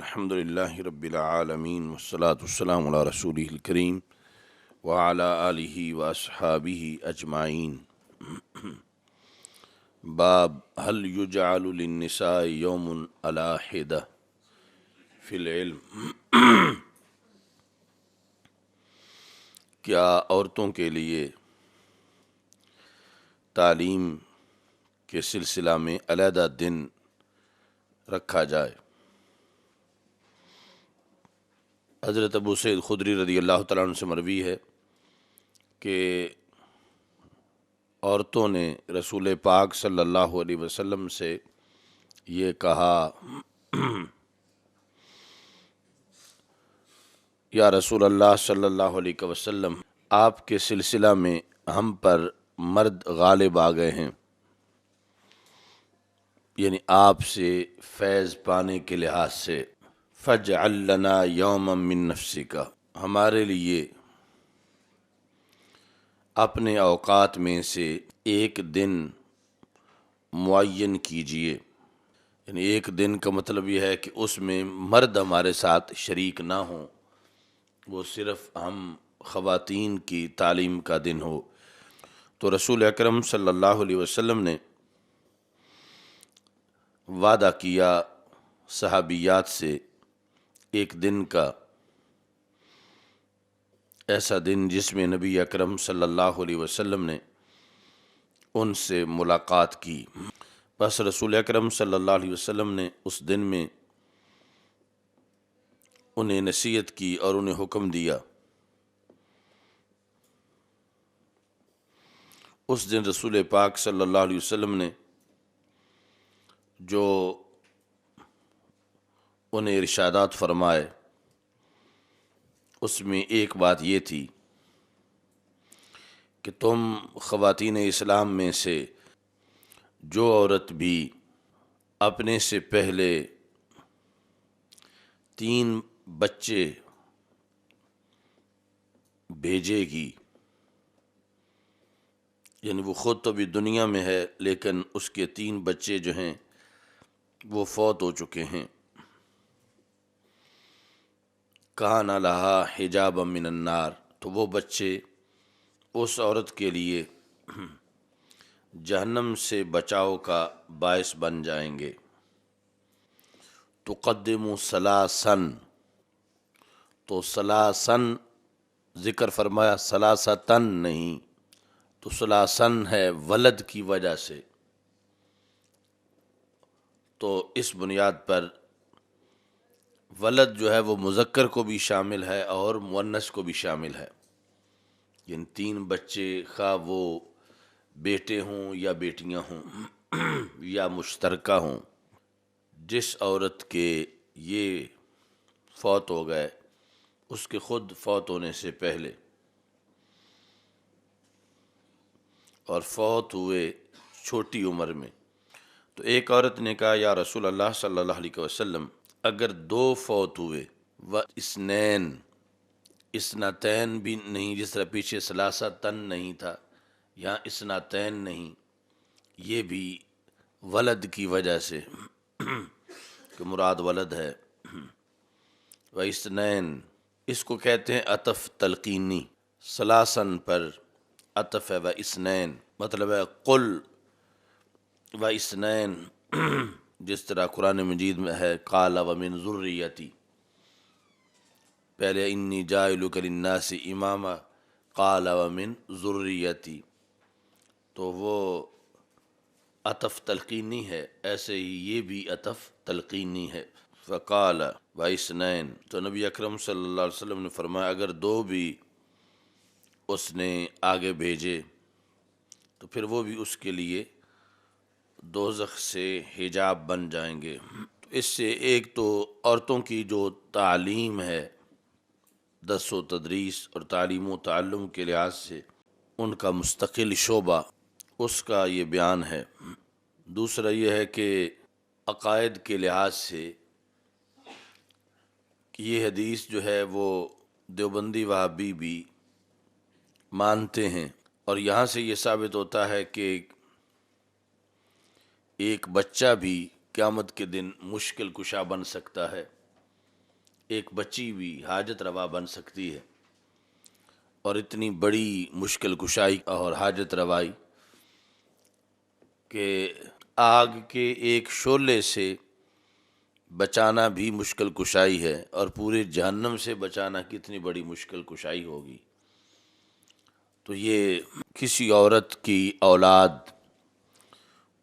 الحمد للہ رب العالمین والصلاة والسلام علی رسولہ الکریم وعلی آلہ واصحابہ اجمعین۔ باب هل یجعل للنساء یوم علی حدہ فی العلم، کیا عورتوں کے لیے تعلیم کے سلسلہ میں علیحدہ دن رکھا جائے؟ حضرت ابو سعید خدری رضی اللہ تعالیٰ عنہ سے مروی ہے کہ عورتوں نے رسول پاک صلی اللہ علیہ وسلم سے یہ کہا، یا رسول اللہ صلی اللہ علیہ وسلم، آپ کے سلسلہ میں ہم پر مرد غالب آ گئے ہیں، یعنی آپ سے فیض پانے کے لحاظ سے، فَاجْعَلْ لَنَا يَوْمًا مِّن نَفْسِكَ، ہمارے لیے اپنے اوقات میں سے ایک دن معین کیجئے۔ یعنی ایک دن کا مطلب یہ ہے کہ اس میں مرد ہمارے ساتھ شریک نہ ہوں، وہ صرف ہم خواتین کی تعلیم کا دن ہو۔ تو رسول اکرم صلی اللہ علیہ وسلم نے وعدہ کیا صحابیات سے ایک دن کا، ایسا دن جس میں نبی اکرم صلی اللہ علیہ وسلم نے ان سے ملاقات کی۔ بس رسول اکرم صلی اللہ علیہ وسلم نے اس دن میں انہیں نصیحت کی اور انہیں حکم دیا۔ اس دن رسول پاک صلی اللہ علیہ وسلم نے جو انہیں ارشادات فرمائے، اس میں ایک بات یہ تھی کہ تم خواتین اسلام میں سے جو عورت بھی اپنے سے پہلے 3 بچے بھیجے گی، یعنی وہ خود تو بھی دنیا میں ہے لیکن اس کے 3 بچے جو ہیں وہ فوت ہو چکے ہیں، کان لہا حجابا من النار، تو وہ بچے اس عورت کے لیے جہنم سے بچاؤ کا باعث بن جائیں گے۔ تقدم ثلاثن، تو ثلاثن ذکر فرمایا، ثلاثتن نہیں، تو ثلاثن ہے ولد کی وجہ سے، تو اس بنیاد پر ولد جو ہے وہ مذکر کو بھی شامل ہے اور مؤنث کو بھی شامل ہے، یعنی 3 بچے خواہ وہ بیٹے ہوں یا بیٹیاں ہوں یا مشترکہ ہوں، جس عورت کے یہ فوت ہو گئے اس کے خود فوت ہونے سے پہلے، اور فوت ہوئے چھوٹی عمر میں، تو ایک عورت نے کہا، یا رسول اللہ صلی اللہ علیہ وسلم، اگر 2 فوت ہوئے و اثنین، اثنتین بھی نہیں، جس طرح پیچھے ثلاثتن نہیں تھا یہاں اثنتین نہیں، یہ بھی ولد کی وجہ سے کہ مراد ولد ہے، و اثنین، اس کو کہتے ہیں عطف تلقینی، ثلاثن پر عطف ہے، و اثنین مطلب ہے قل و اثنین، جس طرح قرآن مجید میں ہے، قال ومن ذریتی، پہلے انی جاعلک للناس اماما، قال ومن ذریتی، تو وہ عطف تلقینی ہے، ایسے ہی یہ بھی عطف تلقینی ہے، فقال و اثنین، تو نبی اکرم صلی اللہ علیہ وسلم نے فرمایا اگر 2 بھی اس نے آگے بھیجے تو پھر وہ بھی اس کے لیے دوزخ سے حجاب بن جائیں گے۔ تو اس سے ایک تو عورتوں کی جو تعلیم ہے، درس و تدریس اور تعلیم و تعلم کے لحاظ سے ان کا مستقل شعبہ، اس کا یہ بیان ہے۔ دوسرا یہ ہے کہ عقائد کے لحاظ سے یہ حدیث جو ہے وہ دیوبندی وہابی بھی مانتے ہیں، اور یہاں سے یہ ثابت ہوتا ہے کہ ایک بچہ بھی قیامت کے دن مشکل کشا بن سکتا ہے، ایک بچی بھی حاجت روا بن سکتی ہے، اور اتنی بڑی مشکل کشائی اور حاجت روائی کہ آگ کے ایک شعلے سے بچانا بھی مشکل کشائی ہے، اور پورے جہنم سے بچانا کتنی بڑی مشکل کشائی ہوگی۔ تو یہ کسی عورت کی اولاد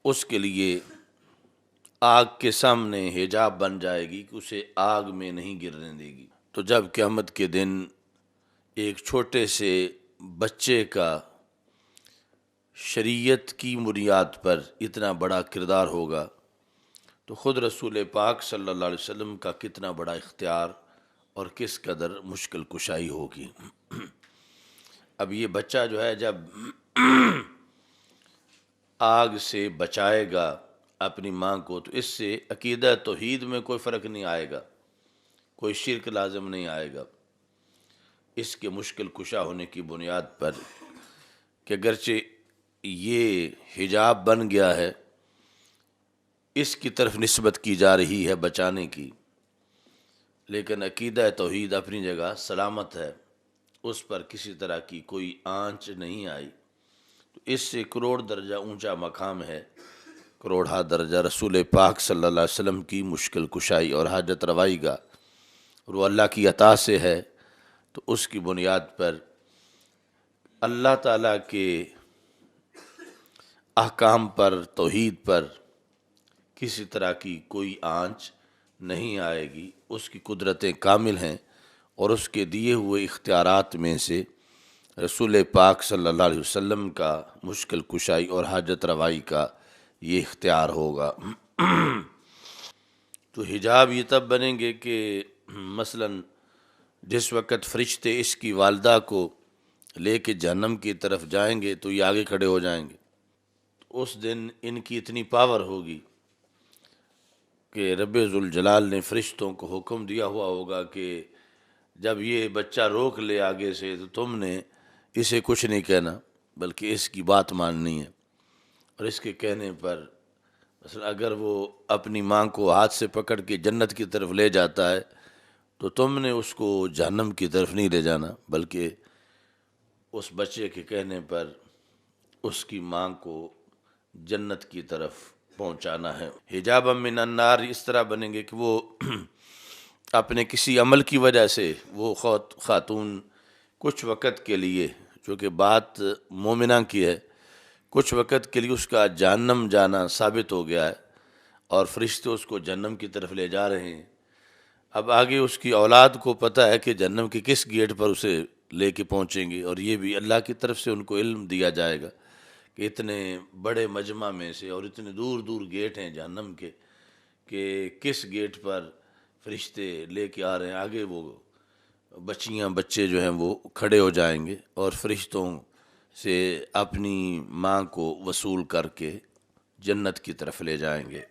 اس کے لیے آگ کے سامنے حجاب بن جائے گی کہ اسے آگ میں نہیں گرنے دے گی۔ تو جب قیامت کے دن ایک چھوٹے سے بچے کا شریعت کی بنیاد پر اتنا بڑا کردار ہوگا، تو خود رسول پاک صلی اللہ علیہ وسلم کا کتنا بڑا اختیار اور کس قدر مشکل کشائی ہوگی۔ اب یہ بچہ جو ہے جب آگ سے بچائے گا اپنی ماں کو، تو اس سے عقیدہ توحید میں کوئی فرق نہیں آئے گا، کوئی شرک لازم نہیں آئے گا، اس کے مشکل کشا ہونے کی بنیاد پر کہ اگرچہ یہ حجاب بن گیا ہے، اس کی طرف نسبت کی جا رہی ہے بچانے کی، لیکن عقیدہ توحید اپنی جگہ سلامت ہے، اس پر کسی طرح کی کوئی آنچ نہیں آئی۔ تو اس سے کروڑ درجہ اونچا مقام ہے، کروڑہ درجہ رسول پاک صلی اللہ علیہ وسلم کی مشکل کشائی اور حاجت روائی کا، اور وہ اللہ کی عطا سے ہے۔ تو اس کی بنیاد پر اللہ تعالیٰ کے احکام پر، توحید پر کسی طرح کی کوئی آنچ نہیں آئے گی، اس کی قدرتیں کامل ہیں، اور اس کے دیے ہوئے اختیارات میں سے رسول پاک صلی اللہ علیہ وسلم کا مشکل کشائی اور حاجت روائی کا یہ اختیار ہوگا۔ تو حجاب یہ تب بنیں گے کہ مثلاً جس وقت فرشتے اس کی والدہ کو لے کے جہنم کی طرف جائیں گے تو یہ آگے کھڑے ہو جائیں گے۔ اس دن ان کی اتنی پاور ہوگی کہ رب ذوالجلال نے فرشتوں کو حکم دیا ہوا ہوگا کہ جب یہ بچہ روک لے آگے سے تو تم نے اسے کچھ نہیں کہنا، بلکہ اس کی بات ماننی ہے، اور اس کے کہنے پر مثلا اگر وہ اپنی ماں کو ہاتھ سے پکڑ کے جنت کی طرف لے جاتا ہے تو تم نے اس کو جہنم کی طرف نہیں لے جانا، بلکہ اس بچے کے کہنے پر اس کی ماں کو جنت کی طرف پہنچانا ہے۔ حجاب من النار اس طرح بنیں گے کہ وہ اپنے کسی عمل کی وجہ سے وہ خاتون کچھ وقت کے لیے، چونکہ بات مومنہ کی ہے، کچھ وقت کے لیے اس کا جہنم جانا ثابت ہو گیا ہے، اور فرشتے اس کو جہنم کی طرف لے جا رہے ہیں۔ اب آگے اس کی اولاد کو پتہ ہے کہ جہنم کے کس گیٹ پر اسے لے کے پہنچیں گے، اور یہ بھی اللہ کی طرف سے ان کو علم دیا جائے گا کہ اتنے بڑے مجمع میں سے اور اتنے دور دور گیٹ ہیں جہنم کے، کہ کس گیٹ پر فرشتے لے کے آ رہے ہیں۔ آگے وہ بچیاں بچے جو ہیں وہ کھڑے ہو جائیں گے اور فرشتوں سے اپنی ماں کو وصول کر کے جنت کی طرف لے جائیں گے۔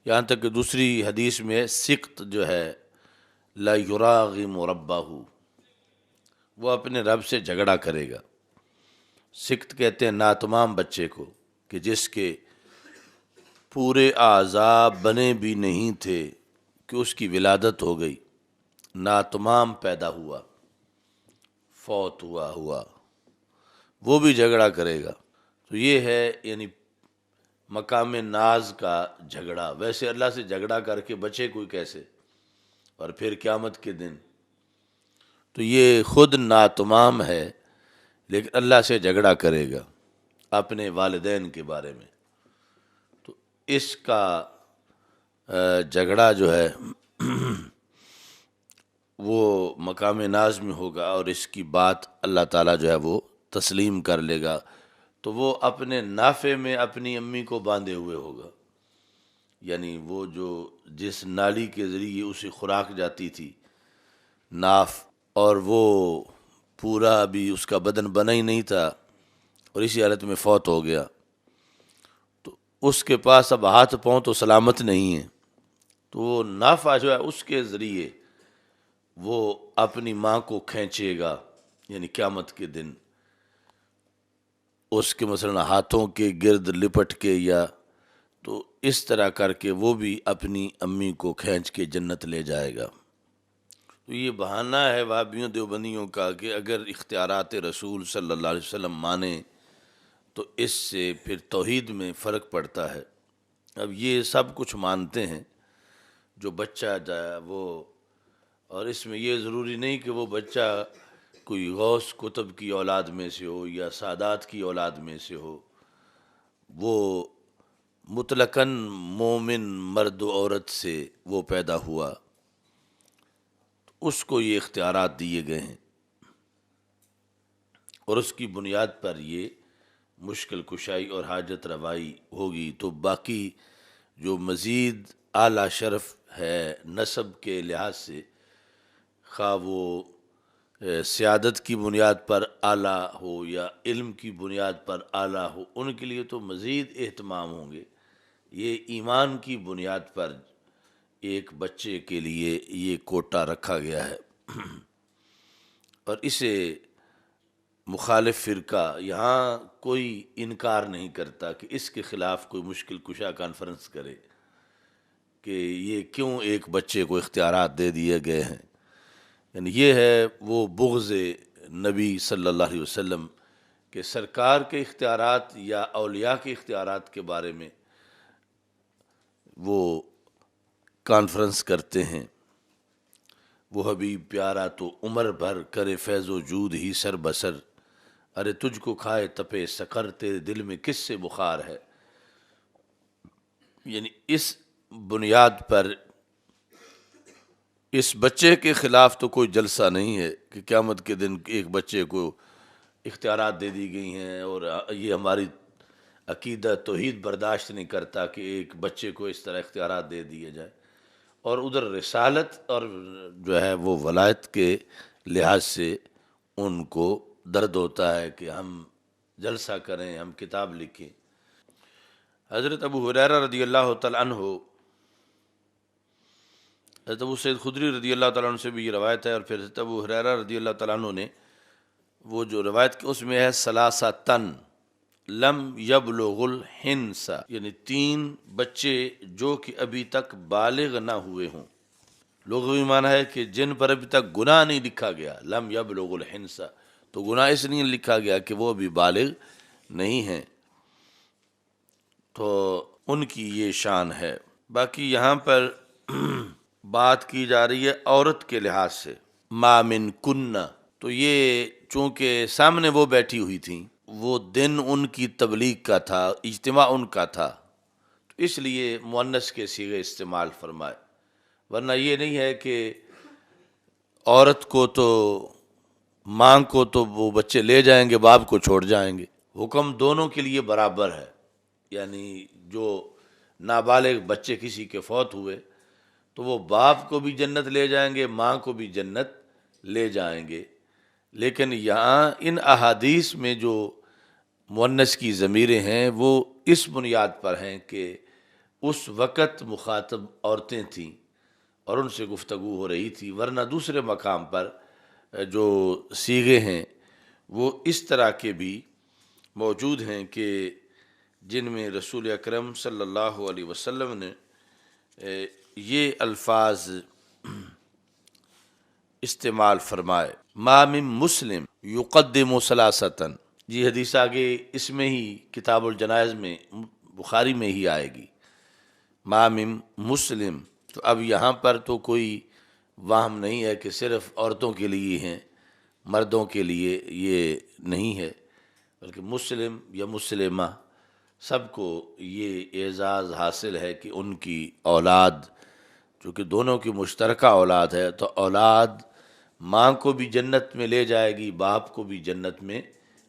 یہاں تک کہ دوسری حدیث میں سقط جو ہے لا یراغم ربہ، وہ اپنے رب سے جھگڑا کرے گا۔ سقط کہتے ہیں ناتمام بچے کو، کہ جس کے پورے اعضاء بنے بھی نہیں تھے کہ اس کی ولادت ہو گئی، ناتمام پیدا ہوا، فوت ہوا، وہ بھی جھگڑا کرے گا۔ تو یہ ہے یعنی مقام ناز کا جھگڑا۔ ویسے اللہ سے جھگڑا کر کے بچے کوئی کیسے، اور پھر قیامت کے دن تو یہ خود ناتمام ہے، لیکن اللہ سے جھگڑا کرے گا اپنے والدین کے بارے میں۔ تو اس کا جھگڑا جو ہے وہ مقام ناز میں ہوگا، اور اس کی بات اللہ تعالیٰ جو ہے وہ تسلیم کر لے گا۔ تو وہ اپنے نافع میں اپنی امی کو باندھے ہوئے ہوگا، یعنی وہ جو جس نالی کے ذریعے اسے خوراک جاتی تھی ناف، اور وہ پورا ابھی اس کا بدن بنا ہی نہیں تھا اور اسی حالت میں فوت ہو گیا، تو اس کے پاس اب ہاتھ پاؤں تو سلامت نہیں ہیں، تو وہ نافع جو ہے اس کے ذریعے وہ اپنی ماں کو کھینچے گا، یعنی قیامت کے دن اس کے مثلا ہاتھوں کے گرد لپٹ کے، یا تو اس طرح کر کے وہ بھی اپنی امی کو کھینچ کے جنت لے جائے گا۔ تو یہ بہانہ ہے وہابیوں دیوبندیوں کا کہ اگر اختیارات رسول صلی اللہ علیہ وسلم مانیں تو اس سے پھر توحید میں فرق پڑتا ہے۔ اب یہ سب کچھ مانتے ہیں جو بچہ جائے وہ، اور اس میں یہ ضروری نہیں کہ وہ بچہ کوئی غوث کتب کی اولاد میں سے ہو یا سادات کی اولاد میں سے ہو، وہ مطلقاً مومن مرد و عورت سے وہ پیدا ہوا، اس کو یہ اختیارات دیے گئے ہیں اور اس کی بنیاد پر یہ مشکل کشائی اور حاجت روائی ہوگی۔ تو باقی جو مزید اعلیٰ شرف ہے نسب کے لحاظ سے، خواہ وہ سیادت کی بنیاد پر اعلیٰ ہو یا علم کی بنیاد پر اعلیٰ ہو، ان کے لیے تو مزید اہتمام ہوں گے۔ یہ ایمان کی بنیاد پر ایک بچے کے لیے یہ کوٹا رکھا گیا ہے، اور اسے مخالف فرقہ یہاں کوئی انکار نہیں کرتا کہ اس کے خلاف کوئی مشکل کشا کانفرنس کرے کہ یہ کیوں ایک بچے کو اختیارات دے دیے گئے ہیں۔ یعنی یہ ہے وہ بغض نبی صلی اللہ علیہ وسلم کہ سرکار کے اختیارات یا اولیاء کے اختیارات کے بارے میں وہ کانفرنس کرتے ہیں۔ وہ حبیب پیارا تو عمر بھر کرے فیض و جود ہی سر بسر، ارے تجھ کو کھائے تپے سقر تیرے دل میں کس سے بخار ہے۔ یعنی اس بنیاد پر اس بچے کے خلاف تو کوئی جلسہ نہیں ہے کہ قیامت کے دن ایک بچے کو اختیارات دے دی گئی ہیں، اور یہ ہماری عقیدہ توحید برداشت نہیں کرتا کہ ایک بچے کو اس طرح اختیارات دے دیے جائے، اور ادھر رسالت اور جو ہے وہ ولایت کے لحاظ سے ان کو درد ہوتا ہے کہ ہم جلسہ کریں، ہم کتاب لکھیں۔ حضرت ابو ہریرہ رضی اللہ تعالیٰ عنہ، حضرت ابو سعید خدری رضی اللہ تعالیٰ عنہ سے بھی یہ روایت ہے، اور پھر حضرت ابو ہریرہ رضی اللہ تعالیٰ عنہ نے وہ جو روایت کی اس میں ہے ثلاثتن لم یبلغ الحنس، یعنی 3 بچے جو کہ ابھی تک بالغ نہ ہوئے ہوں۔ لغوی معنی ہے کہ جن پر ابھی تک گناہ نہیں لکھا گیا، لم یبلغ الحنس، تو گناہ اس لیے لکھا گیا کہ وہ ابھی بالغ نہیں ہیں، تو ان کی یہ شان ہے۔ باقی یہاں پر بات کی جا رہی ہے عورت کے لحاظ سے، ما من کنہ، تو یہ چونکہ سامنے وہ بیٹھی ہوئی تھیں، وہ دن ان کی تبلیغ کا تھا، اجتماع ان کا تھا، تو اس لیے مؤنث کے صیغے استعمال فرمائے، ورنہ یہ نہیں ہے کہ عورت کو تو ماں کو تو وہ بچے لے جائیں گے، باپ کو چھوڑ جائیں گے، حکم دونوں کے لیے برابر ہے۔ یعنی جو نابالغ بچے کسی کے فوت ہوئے تو وہ باپ کو بھی جنت لے جائیں گے، ماں کو بھی جنت لے جائیں گے، لیکن یہاں ان احادیث میں جو مؤنث کی ضمیریں ہیں وہ اس بنیاد پر ہیں کہ اس وقت مخاطب عورتیں تھیں اور ان سے گفتگو ہو رہی تھی، ورنہ دوسرے مقام پر جو صیغے ہیں وہ اس طرح کے بھی موجود ہیں کہ جن میں رسول اکرم صلی اللہ علیہ وسلم نے یہ الفاظ استعمال فرمائے، ما من مسلم یقدم ثلاثتن، یہ حدیث آگے اس میں ہی کتاب الجنائز میں بخاری میں ہی آئے گی، ما من مسلم، تو اب یہاں پر تو کوئی وہم نہیں ہے کہ صرف عورتوں کے لیے ہیں، مردوں کے لیے یہ نہیں ہے، بلکہ مسلم یا مسلمہ سب کو یہ اعزاز حاصل ہے کہ ان کی اولاد، چونکہ دونوں کی مشترکہ اولاد ہے، تو اولاد ماں کو بھی جنت میں لے جائے گی، باپ کو بھی جنت میں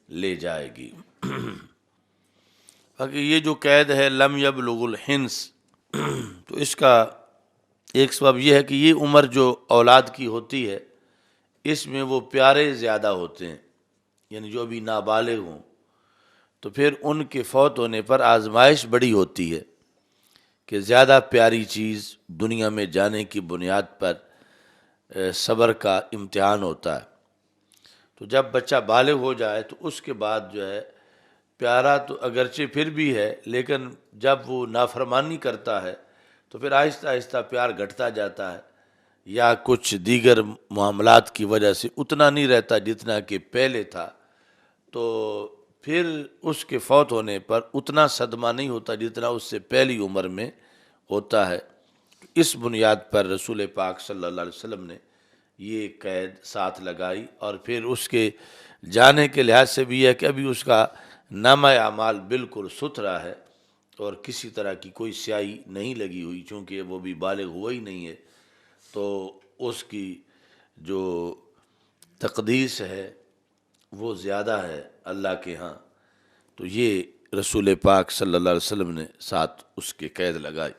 لے جائے گی۔ باقی یہ جو قید ہے لم یبلغ الحنس، تو اس کا ایک سبب یہ ہے کہ یہ عمر جو اولاد کی ہوتی ہے اس میں وہ پیارے زیادہ ہوتے ہیں، یعنی جو ابھی نابالغ ہوں، تو پھر ان کے فوت ہونے پر آزمائش بڑی ہوتی ہے کہ زیادہ پیاری چیز دنیا میں جانے کی بنیاد پر صبر کا امتحان ہوتا ہے۔ تو جب بچہ بالغ ہو جائے تو اس کے بعد جو ہے پیارا تو اگرچہ پھر بھی ہے، لیکن جب وہ نافرمانی کرتا ہے تو پھر آہستہ آہستہ پیار گھٹتا جاتا ہے، یا کچھ دیگر معاملات کی وجہ سے اتنا نہیں رہتا جتنا کہ پہلے تھا، تو پھر اس کے فوت ہونے پر اتنا صدمہ نہیں ہوتا جتنا اس سے پہلی عمر میں ہوتا ہے۔ اس بنیاد پر رسول پاک صلی اللہ علیہ وسلم نے یہ قید ساتھ لگائی، اور پھر اس کے جانے کے لحاظ سے بھی ہے کہ ابھی اس کا نامہ اعمال بالکل ستھرا ہے اور کسی طرح کی کوئی سیاہی نہیں لگی ہوئی، چونکہ وہ بھی بالغ ہوا ہی نہیں ہے، تو اس کی جو تقدیس ہے وہ زیادہ ہے اللہ کے ہاں۔ تو یہ رسول پاک صلی اللہ علیہ وسلم نے ساتھ اس کے قید لگائی۔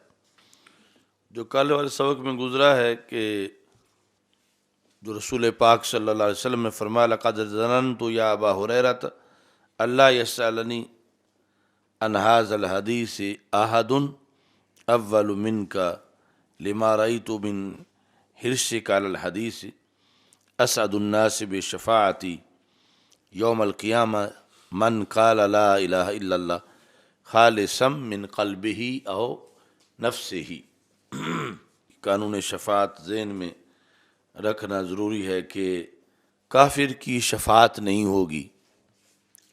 جو کل والے سبق میں گزرا ہے کہ جو رسول پاک صلی اللہ علیہ وسلم نے فرمایا لقد ظننت یا ابا ہریرہ اللہ یسألنی عن ھذا الحدیث احد اول منک لما رأیت من حرصک علی الحدیث اسعد الناس بشفاعتی یوم القیامہ من قال لا الہ الا اللہ خالصا من قلبہ او نفسہ۔ قانون شفاعت ذہن میں رکھنا ضروری ہے کہ کافر کی شفاعت نہیں ہوگی،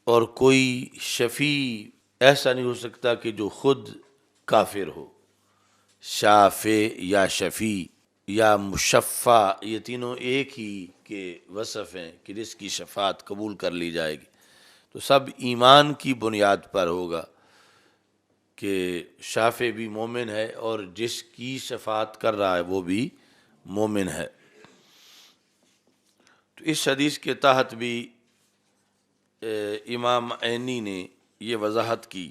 اور کوئی شفیع ایسا نہیں ہو سکتا کہ جو خود کافر ہو۔ شافع یا شفیع یا مشفع، یہ تینوں ایک ہی کے وصف ہیں کہ جس کی شفاعت قبول کر لی جائے گی، تو سب ایمان کی بنیاد پر ہوگا کہ شافع بھی مومن ہے اور جس کی شفاعت کر رہا ہے وہ بھی مومن ہے۔ تو اس حدیث کے تحت بھی امام عینی نے یہ وضاحت کی۔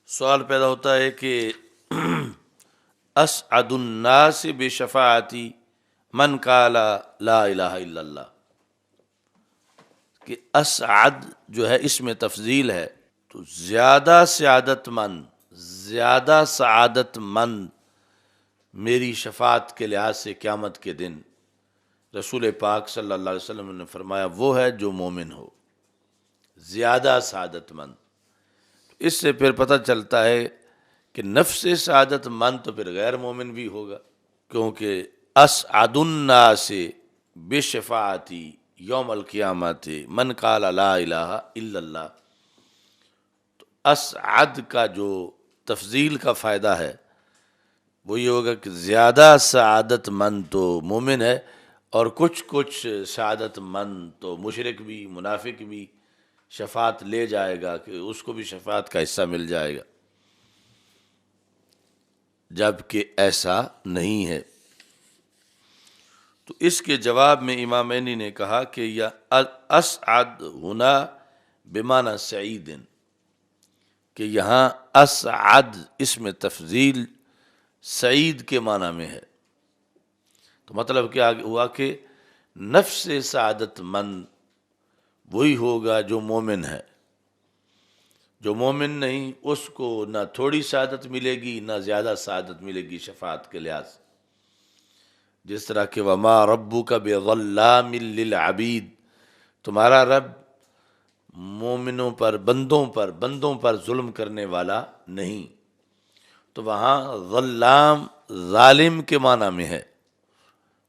سوال پیدا ہوتا ہے کہ اسعد الناس بشفاعتی من قال لا الہ الا اللہ، کہ اسعد جو ہے اس میں تفضیل ہے، تو زیادہ سعادت مند میری شفاعت کے لحاظ سے قیامت کے دن رسول پاک صلی اللہ علیہ وسلم نے فرمایا وہ ہے جو مومن ہو، زیادہ سعادت مند۔ اس سے پھر پتہ چلتا ہے کہ نفس سعادت مند تو پھر غیر مومن بھی ہوگا، کیونکہ اسعد الناس بشفاعتی یوم القیامت من قال لا الہ الا اللہ، تو اسعد کا جو تفضیل کا فائدہ ہے وہ یہ ہوگا کہ زیادہ سعادت مند تو مومن ہے، اور کچھ سعادت مند تو مشرک بھی منافق بھی شفاعت لے جائے گا، کہ اس کو بھی شفاعت کا حصہ مل جائے گا، جبکہ ایسا نہیں ہے۔ تو اس کے جواب میں امام عینی نے کہا کہ یہ اسعد ہونا بمعنی سعید، کہ یہاں اسعد اس میں تفضیل سعید کے معنی میں ہے، تو مطلب کیا ہوا کہ نفس سعادت مند وہی ہوگا جو مومن ہے، جو مومن نہیں اس کو نہ تھوڑی سعادت ملے گی نہ زیادہ سعادت ملے گی شفاعت کے لحاظ سے۔ جس طرح کہ وما ربک بظلام للعبید، تمہارا رب مومنوں پر بندوں پر ظلم کرنے والا نہیں، تو وہاں ظلام ظالم کے معنی میں ہے،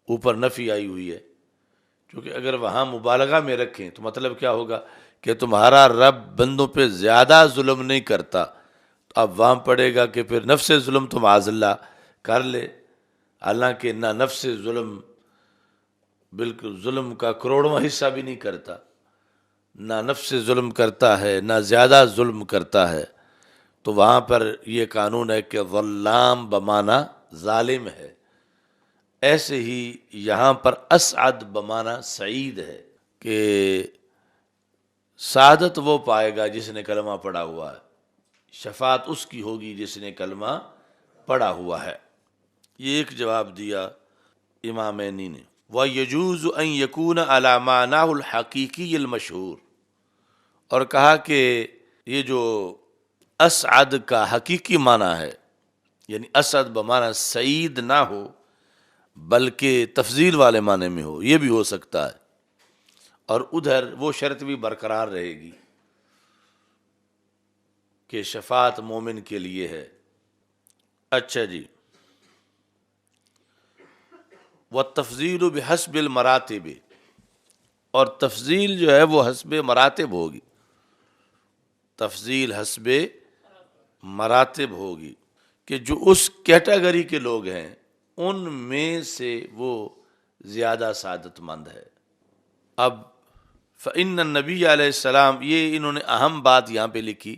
اوپر نفی آئی ہوئی ہے، کیونکہ اگر وہاں مبالغہ میں رکھیں تو مطلب کیا ہوگا کہ تمہارا رب بندوں پہ زیادہ ظلم نہیں کرتا، تو اب وہاں پڑے گا کہ پھر نفس ظلم تو معاذ اللہ کر لے، حالانکہ نہ نفس ظلم بالکل ظلم کا کروڑواں حصہ بھی نہیں کرتا، نہ نفس ظلم کرتا ہے نہ زیادہ ظلم کرتا ہے، تو وہاں پر یہ قانون ہے کہ ظلام بمعنی ظالم ہے۔ ایسے ہی یہاں پر اسعد بمعنی سعید ہے، کہ سعادت وہ پائے گا جس نے کلمہ پڑھا ہوا ہے، شفاعت اس کی ہوگی جس نے کلمہ پڑھا ہوا ہے۔ یہ ایک جواب دیا امام عینی نے۔ وَيَجُوزُ أَن يَكُونَ عَلَى مَعْنَاهُ الْحَقِيقِيِّ الْمَشْهُورِ، اور کہا کہ یہ جو اسعد کا حقیقی معنی ہے، یعنی اسعد بمعنی سعید نہ ہو بلکہ تفضیل والے معنی میں ہو، یہ بھی ہو سکتا ہے، اور ادھر وہ شرط بھی برقرار رہے گی کہ شفاعت مومن کے لیے ہے۔ اچھا جی، والتفضیل بحسب المراتب، اور تفضیل جو ہے وہ حسب مراتب ہوگی، تفضیل حسب مراتب ہوگی کہ جو اس کیٹیگری کے لوگ ہیں ان میں سے وہ زیادہ سعادت مند ہے۔ اب فإن النبی علیہ السلام، یہ انہوں نے اہم بات یہاں پہ لکھی،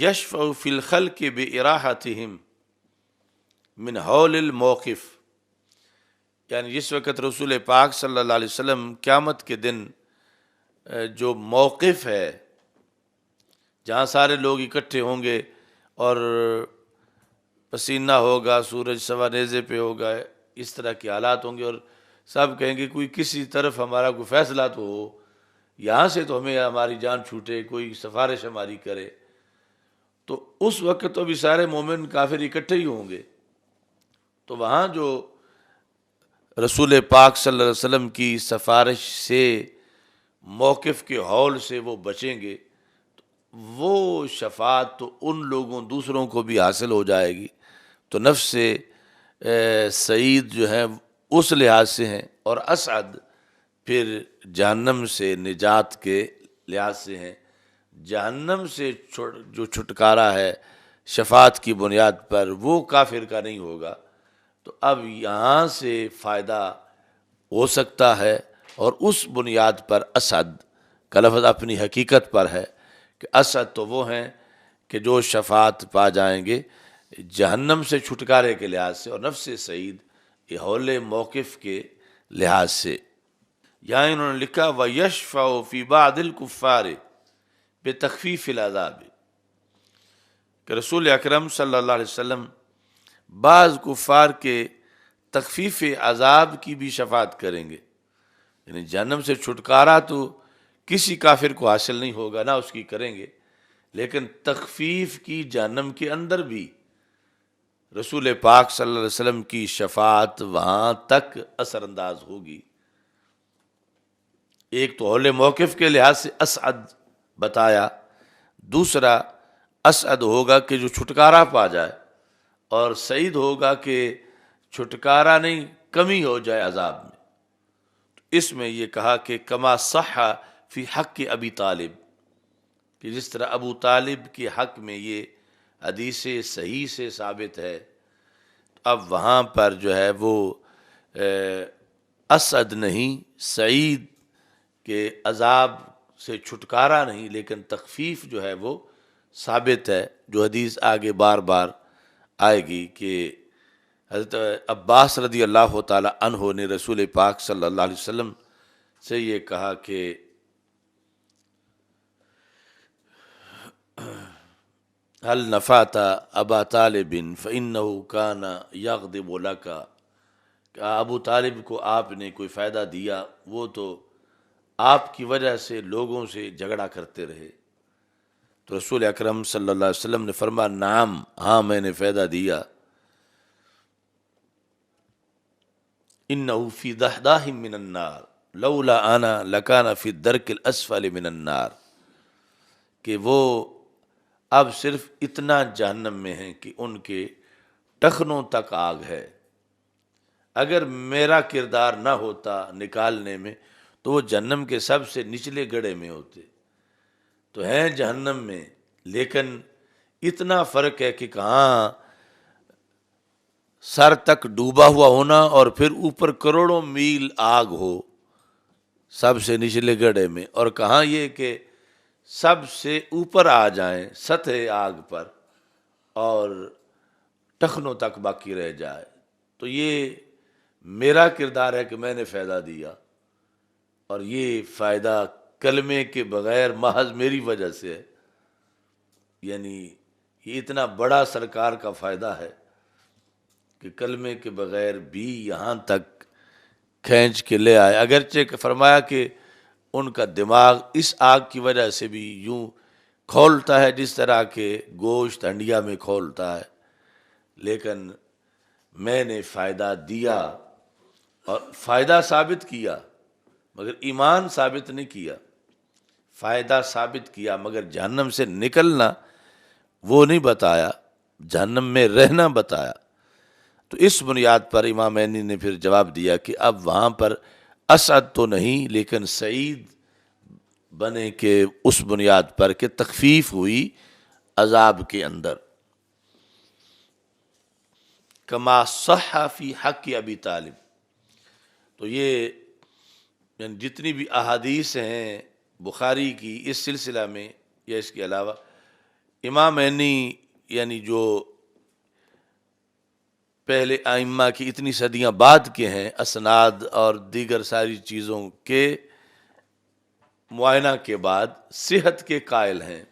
یشفع فی الخلق بإراحتہم من حول الموقف، یعنی جس وقت رسول پاک صلی اللہ علیہ وسلم قیامت کے دن جو موقف ہے جہاں سارے لوگ اکٹھے ہوں گے اور پسینہ ہوگا، سورج سوا نیزے پہ ہوگا، اس طرح کے حالات ہوں گے، اور سب کہیں گے کوئی کسی طرف ہمارا کوئی فیصلہ تو ہو، یہاں سے تو ہمیں ہماری جان چھوٹے، کوئی سفارش ہماری کرے۔ تو اس وقت تو ابھی سارے مومن کافر اکٹھے ہی ہوں گے، تو وہاں جو رسول پاک صلی اللہ علیہ وسلم کی سفارش سے، موقف کے ہول سے وہ بچیں گے، وہ شفاعت تو ان لوگوں دوسروں کو بھی حاصل ہو جائے گی۔ تو نفس سعید جو ہیں اس لحاظ سے ہیں، اور اسعد پھر جہنم سے نجات کے لحاظ سے ہیں۔ جہنم سے جو چھٹکارا ہے شفاعت کی بنیاد پر، وہ کافر کا نہیں ہوگا۔ تو اب یہاں سے فائدہ ہو سکتا ہے، اور اس بنیاد پر اسعد کا لفظ اپنی حقیقت پر ہے کہ اسعد تو وہ ہیں کہ جو شفاعت پا جائیں گے جہنم سے چھٹکارے کے لحاظ سے، اور نفس سعید یہ حول موقف کے لحاظ سے۔ یہاں انہوں نے لکھا وَيَشْفَعُ فِي بَعْضِ الْكُفَّارِ بِتَخْفِيفِ الْعَذَابِ، کہ رسول اکرم صلی اللہ علیہ وسلم بعض کفار کے تخفیف عذاب کی بھی شفاعت کریں گے، یعنی جہنم سے چھٹکارا تو کسی کافر کو حاصل نہیں ہوگا، نہ اس کی کریں گے، لیکن تخفیف کی جہنم کے اندر بھی رسول پاک صلی اللہ علیہ وسلم کی شفاعت وہاں تک اثر انداز ہوگی۔ ایک تو حول موقف کے لحاظ سے اسعد بتایا، دوسرا اسعد ہوگا کہ جو چھٹکارا پا جائے، اور سعید ہوگا کہ چھٹکارا نہیں، کمی ہو جائے عذاب میں۔ اس میں یہ کہا کہ کما صح فی حق ابی طالب، کہ جس طرح ابو طالب کے حق میں یہ حدیث صحیح سے ثابت ہے، اب وہاں پر جو ہے وہ اسعد نہیں، سعید کے عذاب سے چھٹکارا نہیں لیکن تخفیف جو ہے وہ ثابت ہے، جو حدیث آگے بار بار آئے گی کہ حضرت عباس رضی اللہ تعالی عنہ نے رسول پاک صلی اللہ علیہ وسلم سے یہ کہا کہ هل نفعت ابا طالب فإنه كان يغضب لك، کہ ابو طالب کو آپ نے کوئی فائدہ دیا، وہ تو آپ کی وجہ سے لوگوں سے جھگڑا کرتے رہے۔ تو رسول اکرم صلی اللہ علیہ وسلم نے فرمایا نعم، ہاں میں نے فائدہ دیا۔ انه فی دحداہ من النار لولا انا لکان فی الدرک الاسفل من النار، کہ وہ اب صرف اتنا جہنم میں ہیں کہ ان کے ٹخنوں تک آگ ہے، اگر میرا کردار نہ ہوتا نکالنے میں تو وہ جہنم کے سب سے نچلے گڑھے میں ہوتے۔ تو ہیں جہنم میں، لیکن اتنا فرق ہے کہ کہاں سر تک ڈوبا ہوا ہونا اور پھر اوپر کروڑوں میل آگ ہو سب سے نچلے گڑھے میں، اور کہاں یہ کہ سب سے اوپر آ جائیں سطح آگ پر اور ٹخنوں تک باقی رہ جائے۔ تو یہ میرا کردار ہے کہ میں نے فائدہ دیا، اور یہ فائدہ کلمے کے بغیر محض میری وجہ سے ہے، یعنی یہ اتنا بڑا سرکار کا فائدہ ہے کہ کلمے کے بغیر بھی یہاں تک کھینچ کے لے آئے۔ اگرچہ کہ فرمایا کہ ان کا دماغ اس آگ کی وجہ سے بھی یوں کھولتا ہے جس طرح کہ گوشت ہنڈیا میں کھولتا ہے، لیکن میں نے فائدہ دیا اور فائدہ ثابت کیا، مگر ایمان ثابت نہیں کیا۔ فائدہ ثابت کیا مگر جہنم سے نکلنا وہ نہیں بتایا، جہنم میں رہنا بتایا۔ تو اس بنیاد پر امام عینی نے پھر جواب دیا کہ اب وہاں پر اسعد تو نہیں لیکن سعید بنے کہ اس بنیاد پر کہ تخفیف ہوئی عذاب کے اندر. کما صح فی حق ابی طالب. تو یہ یعنی جتنی بھی احادیث ہیں بخاری کی اس سلسلہ میں یا اس کے علاوہ، امام عینی یعنی جو پہلے ائمہ کی اتنی صدیاں بعد کے ہیں، اسناد اور دیگر ساری چیزوں کے معائنہ کے بعد صحت کے قائل ہیں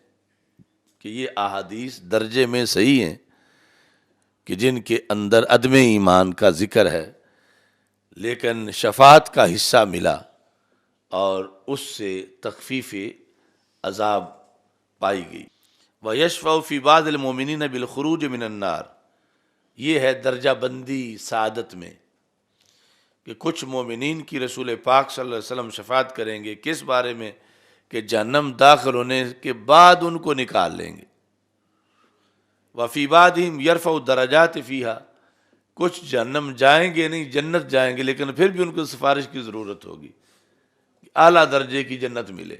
کہ یہ احادیث درجے میں صحیح ہیں کہ جن کے اندر عدم ایمان کا ذکر ہے لیکن شفاعت کا حصہ ملا اور اس سے تخفیف عذاب پائی گئی. وَيَشْفَعُ فِي بَعْضِ الْمُؤْمِنِينَ بِالْخُرُوجِ مِنَ النَّارِ. یہ ہے درجہ بندی سعادت میں کہ کچھ مومنین کی رسول پاک صلی اللہ علیہ وسلم شفاعت کریں گے. کس بارے میں؟ کہ جہنم داخل ہونے کے بعد ان کو نکال لیں گے. وفی بعضہم یرفع الدرجات فیہا. کچھ جہنم جائیں گے نہیں، جنت جائیں گے، لیکن پھر بھی ان کو سفارش کی ضرورت ہوگی کہ اعلیٰ درجے کی جنت ملے.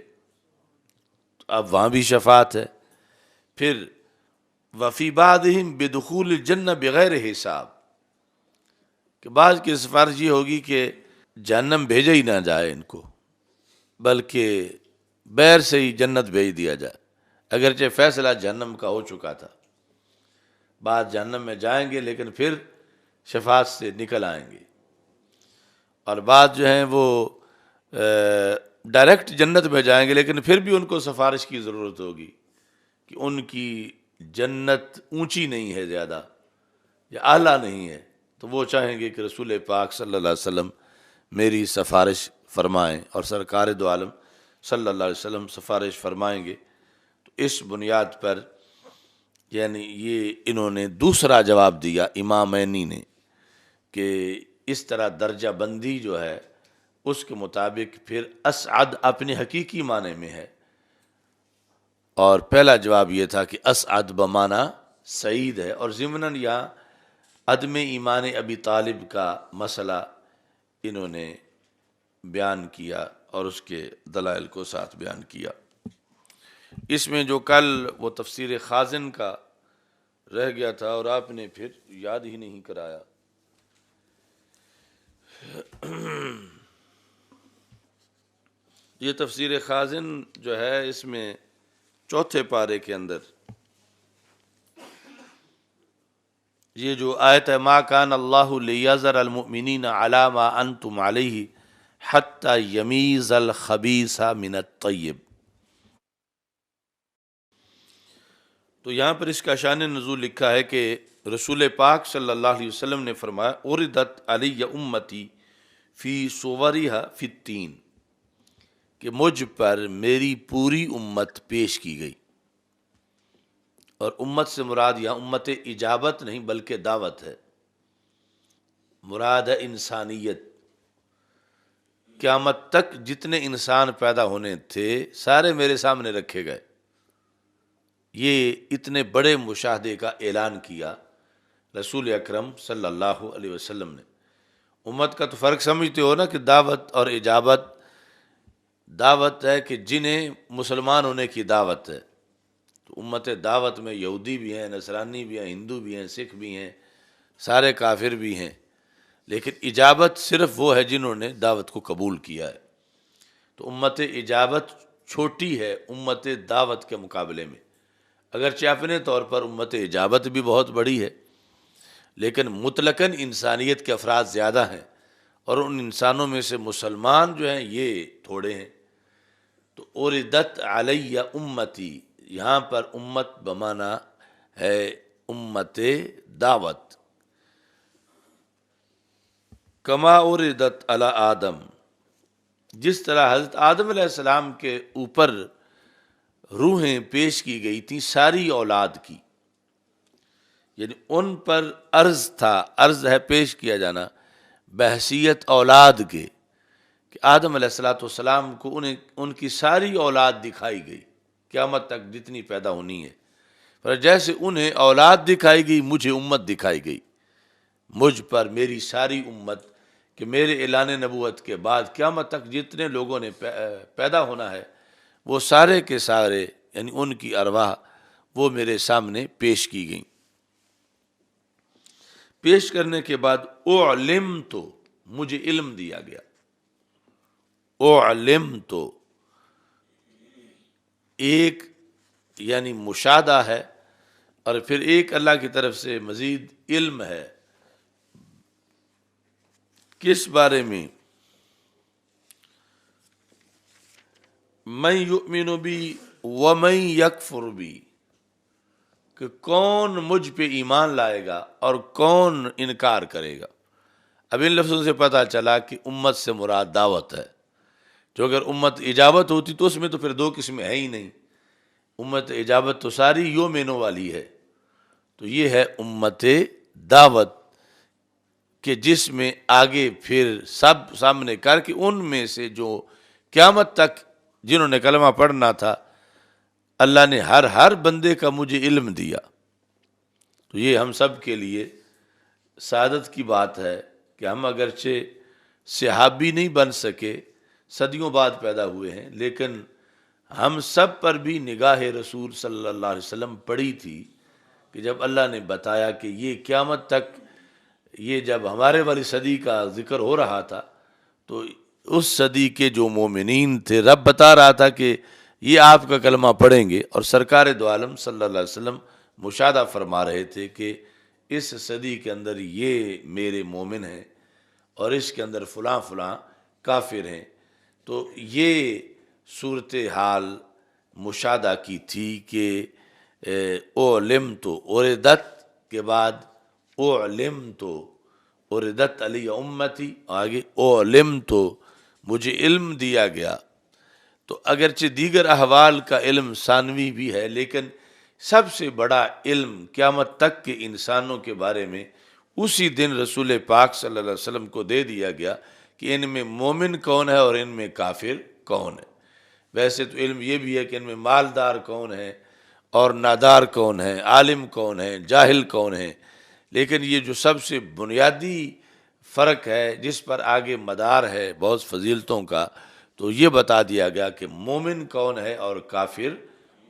تو اب وہاں بھی شفاعت ہے. پھر وفی بعضہم بدخول الجنہ بغیر حساب. کہ بعض کی سفارش یہ ہوگی کہ جہنم بھیجا ہی نہ جائے ان کو، بلکہ بیر سے ہی جنت بھیج دیا جائے، اگرچہ فیصلہ جہنم کا ہو چکا تھا. بعد جہنم میں جائیں گے لیکن پھر شفاعت سے نکل آئیں گے. اور بعد جو ہیں وہ ڈائریکٹ جنت میں جائیں گے لیکن پھر بھی ان کو سفارش کی ضرورت ہوگی کہ ان کی جنت اونچی نہیں ہے زیادہ یا اعلیٰ نہیں ہے، تو وہ چاہیں گے کہ رسول پاک صلی اللہ علیہ وسلم میری سفارش فرمائیں، اور سرکار دو عالم صلی اللہ علیہ وسلم سفارش فرمائیں گے. تو اس بنیاد پر یعنی یہ انہوں نے دوسرا جواب دیا امام عینی نے کہ اس طرح درجہ بندی جو ہے اس کے مطابق پھر اسعد اپنے حقیقی معنی میں ہے. اور پہلا جواب یہ تھا کہ اسعد بمعنی سعید ہے، اور ضمناً یہاں عدم ایمان ابی طالب کا مسئلہ انہوں نے بیان کیا اور اس کے دلائل کو ساتھ بیان کیا. اس میں جو کل وہ تفسیر خازن کا رہ گیا تھا اور آپ نے پھر یاد ہی نہیں کرایا، یہ تفسیر خازن جو ہے اس میں چوتھے پارے کے اندر یہ جو آیت ہے ما کان اللہ لیذر المؤمنین علی ما انتم علیہ حتی یمیز الخبیث من الطیب. تو یہاں پر اس کا شان نزول لکھا ہے کہ رسول پاک صلی اللہ علیہ وسلم نے فرمایا اردت علی امتی فی صورہا فی التین، کہ مجھ پر میری پوری امت پیش کی گئی. اور امت سے مراد یہاں امت اجابت نہیں بلکہ دعوت ہے، مراد ہے انسانیت. قیامت تک جتنے انسان پیدا ہونے تھے سارے میرے سامنے رکھے گئے. یہ اتنے بڑے مشاہدے کا اعلان کیا رسول اکرم صلی اللہ علیہ وسلم نے. امت کا تو فرق سمجھتے ہو نا کہ دعوت اور اجابت. دعوت ہے کہ جنہیں مسلمان ہونے کی دعوت ہے، تو امت دعوت میں یہودی بھی ہیں، نصرانی بھی ہیں، ہندو بھی ہیں، سکھ بھی ہیں، سارے کافر بھی ہیں. لیکن اجابت صرف وہ ہے جنہوں نے دعوت کو قبول کیا ہے. تو امت اجابت چھوٹی ہے امت دعوت کے مقابلے میں، اگرچہ اپنے طور پر امت اجابت بھی بہت بڑی ہے، لیکن مطلقاً انسانیت کے افراد زیادہ ہیں، اور ان انسانوں میں سے مسلمان جو ہیں یہ تھوڑے ہیں. تو اردت علی امتی، یہاں پر امت بمانا ہے امت دعوت. کما اردت علی آدم، جس طرح حضرت آدم علیہ السلام کے اوپر روحیں پیش کی گئی تھیں ساری اولاد کی، یعنی ان پر عرض تھا، عرض ہے پیش کیا جانا بحیثیت اولاد کے، کہ آدم علیہ السلام کو ان کی ساری اولاد دکھائی گئی قیامت تک جتنی پیدا ہونی ہے. پر جیسے انہیں اولاد دکھائی گئی مجھے امت دکھائی گئی. مجھ پر میری ساری امت کہ میرے اعلان نبوت کے بعد قیامت تک جتنے لوگوں نے پیدا ہونا ہے وہ سارے کے سارے یعنی ان کی ارواح وہ میرے سامنے پیش کی گئیں۔ پیش کرنے کے بعد اعلم تو مجھے علم دیا گیا۔ اعلم تو ایک یعنی مشاہدہ ہے اور پھر ایک اللہ کی طرف سے مزید علم ہے۔ کس بارے میں؟ من یؤمن بی ومن یکفر بی، کہ کون مجھ پہ ایمان لائے گا اور کون انکار کرے گا۔ اب ان لفظوں سے پتہ چلا کہ امت سے مراد دعوت ہے، جو اگر امت اجابت ہوتی تو اس میں تو پھر دو قسمیں ہیں ہی نہیں۔ امت اجابت تو ساری یومینو والی ہے، تو یہ ہے امت دعوت کہ جس میں آگے پھر سب سامنے کر کے ان میں سے جو قیامت تک جنہوں نے کلمہ پڑھنا تھا اللہ نے ہر بندے کا مجھے علم دیا۔ تو یہ ہم سب کے لیے سعادت کی بات ہے کہ ہم اگرچہ صحابی نہیں بن سکے، صدیوں بعد پیدا ہوئے ہیں، لیکن ہم سب پر بھی نگاہ رسول صلی اللہ علیہ وسلم پڑی تھی کہ جب اللہ نے بتایا کہ یہ قیامت تک، یہ جب ہمارے والی صدی کا ذکر ہو رہا تھا تو اس صدی کے جو مومنین تھے رب بتا رہا تھا کہ یہ آپ کا کلمہ پڑھیں گے، اور سرکار دو عالم صلی اللہ علیہ وسلم مشاہدہ فرما رہے تھے کہ اس صدی کے اندر یہ میرے مومن ہیں اور اس کے اندر فلاں فلاں کافر ہیں۔ تو یہ صورتحال مشاہدہ کی تھی کہ اعلمت اردت کے بعد اعلمت اردت علی امتی، آگے اعلمت مجھے علم دیا گیا۔ تو اگرچہ دیگر احوال کا علم ثانوی بھی ہے، لیکن سب سے بڑا علم قیامت تک کے انسانوں کے بارے میں اسی دن رسول پاک صلی اللہ علیہ وسلم کو دے دیا گیا کہ ان میں مومن کون ہے اور ان میں کافر کون ہے۔ ویسے تو علم یہ بھی ہے کہ ان میں مالدار کون ہے اور نادار کون ہے، عالم کون ہے، جاہل کون ہے، لیکن یہ جو سب سے بنیادی فرق ہے جس پر آگے مدار ہے بہت فضیلتوں کا، تو یہ بتا دیا گیا کہ مومن کون ہے اور کافر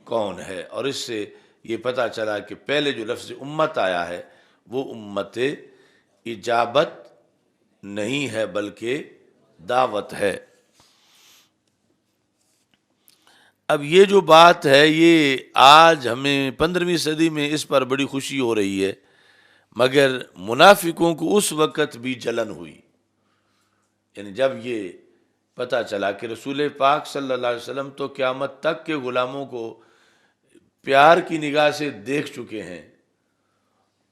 کون ہے۔ اور اس سے یہ پتہ چلا کہ پہلے جو لفظ امت آیا ہے وہ امت اجابت نہیں ہے بلکہ دعوت ہے۔ اب یہ جو بات ہے یہ آج ہمیں 15ویں صدی میں اس پر بڑی خوشی ہو رہی ہے، مگر منافقوں کو اس وقت بھی جلن ہوئی، یعنی جب یہ پتہ چلا کہ رسول پاک صلی اللہ علیہ وسلم تو قیامت تک کے غلاموں کو پیار کی نگاہ سے دیکھ چکے ہیں،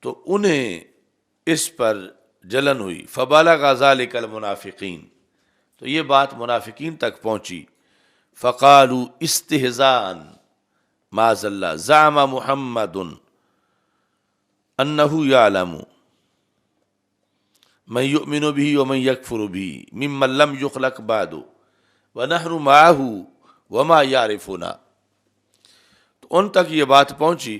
تو انہیں اس پر جلن ہوئی۔ فبلغ ذلک المنافقین، تو یہ بات منافقین تک پہنچی۔ فقالوا استہزاء معاذ اللہ زعم محمد انہ یعلم من یؤمن به ومن یکفر به ممن لم یخلق بعد ونحن معه وما یعرفنا۔ تو ان تک یہ بات پہنچی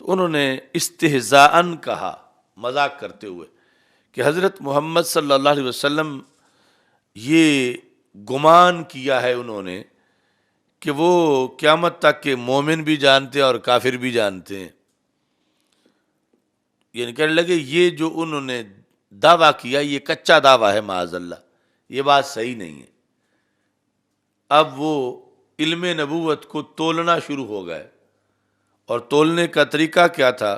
تو انہوں نے استہزاء کہا، مذاق کرتے ہوئے، کہ حضرت محمد صلی اللہ علیہ وسلم یہ گمان کیا ہے انہوں نے کہ وہ قیامت تک کے مومن بھی جانتے ہیں اور کافر بھی جانتے ہیں، یعنی کہنے لگے یہ جو انہوں نے دعویٰ کیا یہ کچا دعویٰ ہے، معاذ اللہ یہ بات صحیح نہیں ہے۔ اب وہ علم نبوت کو تولنا شروع ہو گئے، اور تولنے کا طریقہ کیا تھا؟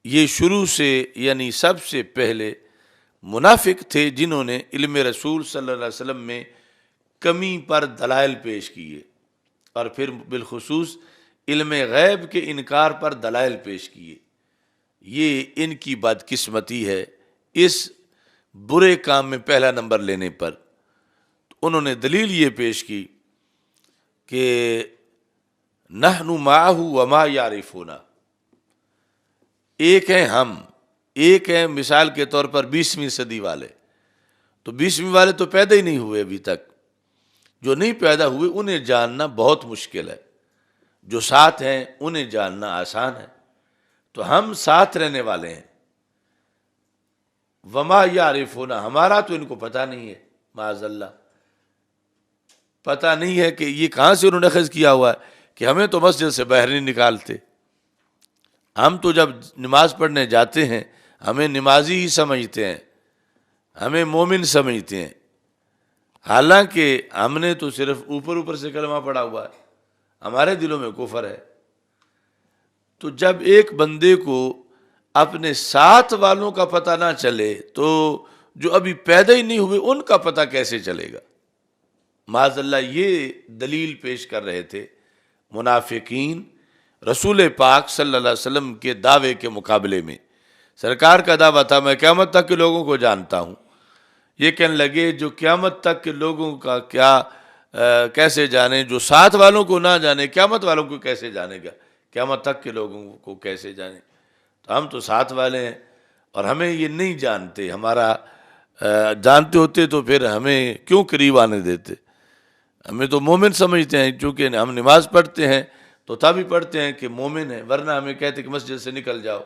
یہ شروع سے یعنی سب سے پہلے منافق تھے جنہوں نے علم رسول صلی اللہ علیہ وسلم میں کمی پر دلائل پیش کیے، اور پھر بالخصوص علم غیب کے انکار پر دلائل پیش کیے۔ یہ ان کی بدقسمتی ہے اس برے کام میں پہلا نمبر لینے پر۔ تو انہوں نے دلیل یہ پیش کی کہ نحن معہ وما یعرفون، ایک ہیں ہم، ایک ہیں مثال کے طور پر 20ویں صدی والے، تو 20ویں والے تو پیدا ہی نہیں ہوئے ابھی تک، جو نہیں پیدا ہوئے انہیں جاننا بہت مشکل ہے، جو ساتھ ہیں انہیں جاننا آسان ہے، تو ہم ساتھ رہنے والے ہیں۔ وما یعرفون، ہمارا تو ان کو پتہ نہیں ہے، معاذ اللہ پتہ نہیں ہے کہ یہ کہاں سے انہوں نے اخذ کیا ہوا ہے کہ ہمیں تو مسجد سے باہر نہیں نکالتے، ہم تو جب نماز پڑھنے جاتے ہیں ہمیں نمازی ہی سمجھتے ہیں، ہمیں مومن سمجھتے ہیں، حالانکہ ہم نے تو صرف اوپر اوپر سے کلمہ پڑھا ہوا ہے، ہمارے دلوں میں کفر ہے۔ تو جب ایک بندے کو اپنے ساتھ والوں کا پتہ نہ چلے تو جو ابھی پیدا ہی نہیں ہوئے ان کا پتہ کیسے چلے گا؟ معاذ اللہ یہ دلیل پیش کر رہے تھے منافقین رسول پاک صلی اللہ علیہ وسلم کے دعوے کے مقابلے میں۔ سرکار کا دعویٰ تھا میں قیامت تک کے لوگوں کو جانتا ہوں، یہ کہنے لگے جو قیامت تک کے لوگوں کا کیا کیسے جانے، جو ساتھ والوں کو نہ جانے قیامت والوں کو کیسے جانے گا، قیامت تک کے لوگوں کو کیسے جانے؟ تو ہم تو ساتھ والے ہیں اور ہمیں یہ نہیں جانتے، ہمارا جانتے ہوتے تو پھر ہمیں کیوں قریب آنے دیتے؟ ہمیں تو مومن سمجھتے ہیں، چونکہ ہم نماز پڑھتے ہیں تو تبھی پڑھتے ہیں کہ مومن ہے، ورنہ ہمیں کہتے کہ مسجد سے نکل جاؤ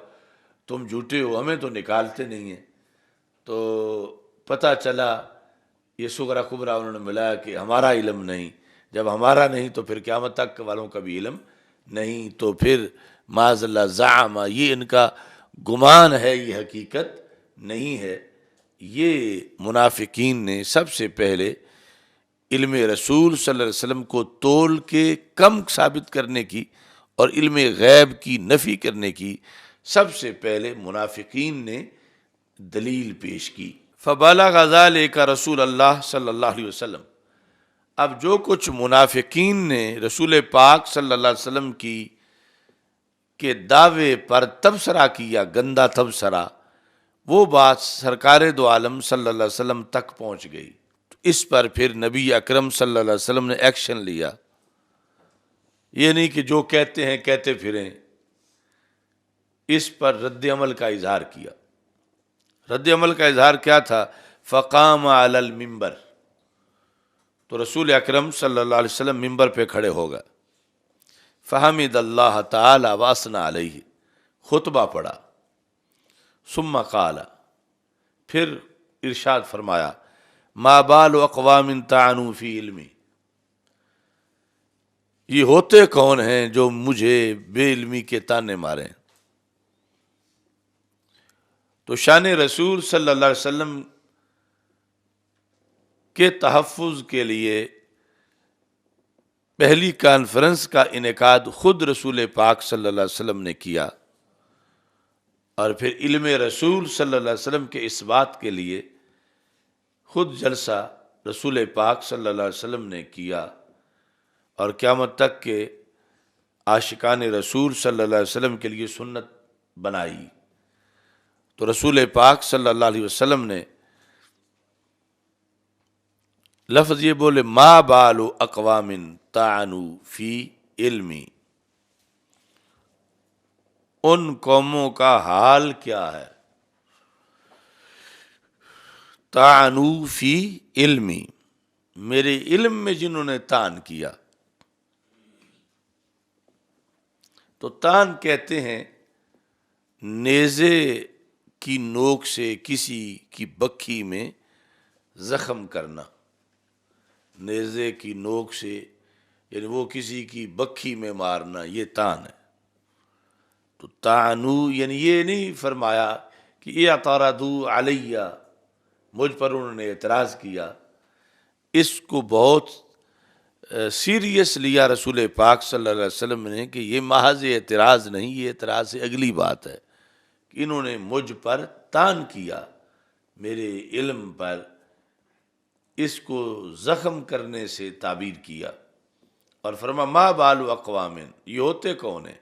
تم جھوٹے ہو، ہمیں تو نکالتے نہیں ہیں۔ تو پتہ چلا یہ صغرا کبرا انہوں نے ملایا کہ ہمارا علم نہیں، جب ہمارا نہیں تو پھر قیامت تک والوں کا بھی علم نہیں، تو پھر معاذ اللہ زعم، یہ ان کا گمان ہے، یہ حقیقت نہیں ہے۔ یہ منافقین نے سب سے پہلے علم رسول صلی اللہ علیہ وسلم کو تول کے کم ثابت کرنے کی اور علم غیب کی نفی کرنے کی سب سے پہلے منافقین نے دلیل پیش کی۔ فبلغ ذلک رسول اللہ صلی اللہ علیہ وسلم، اب جو کچھ منافقین نے رسول پاک صلی اللہ علیہ وسلم کی کے دعوے پر تبصرہ کیا، گندا تبصرہ، وہ بات سرکار دو عالم صلی اللہ علیہ وسلم تک پہنچ گئی۔ اس پر پھر نبی اکرم صلی اللہ علیہ وسلم نے ایکشن لیا، یہ نہیں کہ جو کہتے ہیں کہتے پھریں، اس پر رد عمل کا اظہار کیا۔ رد عمل کا اظہار کیا تھا؟ فقام علی المنبر، تو رسول اکرم صلی اللہ علیہ وسلم ممبر پہ کھڑے ہو گئے، فحمد اللہ تعالی واثنى علیہ، خطبہ پڑھا، ثم قال، پھر ارشاد فرمایا، ما بال اقوام طعنوا فی علمی، یہ ہوتے کون ہیں جو مجھے بے علمی کے تانے ماریں؟ تو شان رسول صلی اللہ علیہ وسلم کے تحفظ کے لیے پہلی کانفرنس کا انعقاد خود رسول پاک صلی اللہ علیہ وسلم نے کیا، اور پھر علم رسول صلی اللہ علیہ وسلم کے اس بات کے لیے خود جلسہ رسول پاک صلی اللہ علیہ وسلم نے کیا، اور قیامت تک کے عاشقان رسول صلی اللہ علیہ وسلم کے لیے سنت بنائی۔ تو رسول پاک صلی اللہ علیہ وسلم نے لفظ یہ بولے، ما بال اقوام طعنوا فی علمی، ان قوموں کا حال کیا ہے، طعنوا فی علمی، میرے علم میں جنہوں نے طعن کیا۔ تو طعن کہتے ہیں نیزے کی نوک سے کسی کی بکھی میں زخم کرنا، نیزے کی نوک سے یعنی وہ کسی کی بکھی میں مارنا، یہ طعن ہے۔ تو طعنوا یعنی یہ نہیں فرمایا کہ اعترضوا علیہ، مجھ پر انہوں نے اعتراض کیا، اس کو بہت سیریس لیا رسول پاک صلی اللہ علیہ وسلم نے کہ یہ محض اعتراض نہیں، یہ اعتراض سے اگلی بات ہے کہ انہوں نے مجھ پر طعن کیا، میرے علم پر اس کو زخم کرنے سے تعبیر کیا، اور فرما ما بال اقوام، یہ ہوتے کون ہیں؟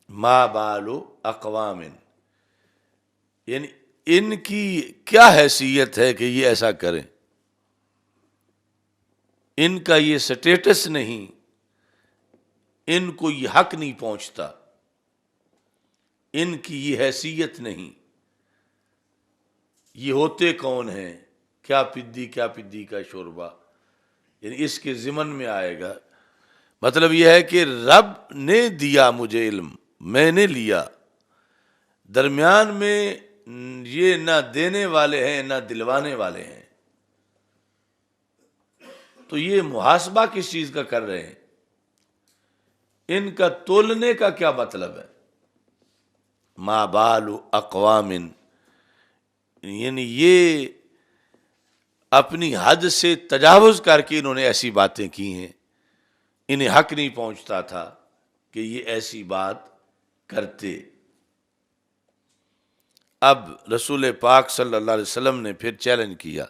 ما بال اقوام یعنی ان کی کیا حیثیت ہے کہ یہ ایسا کریں، ان کا یہ سٹیٹس نہیں، ان کو یہ حق نہیں پہنچتا، ان کی یہ حیثیت نہیں، یہ ہوتے کون ہیں؟ کیا پدی کا شوربہ، یعنی اس کے ضمن میں آئے گا۔ مطلب یہ ہے کہ رب نے دیا مجھے علم، میں نے لیا، درمیان میں یہ نہ دینے والے ہیں نہ دلوانے والے ہیں، تو یہ محاسبہ کس چیز کا کر رہے ہیں؟ ان کا تولنے کا کیا مطلب ہے؟ ما بال اقوام، یعنی یہ اپنی حد سے تجاوز کر کے انہوں نے ایسی باتیں کی ہیں، انہیں حق نہیں پہنچتا تھا کہ یہ ایسی بات کرتے۔ اب رسول پاک صلی اللہ علیہ وسلم نے پھر چیلنج کیا،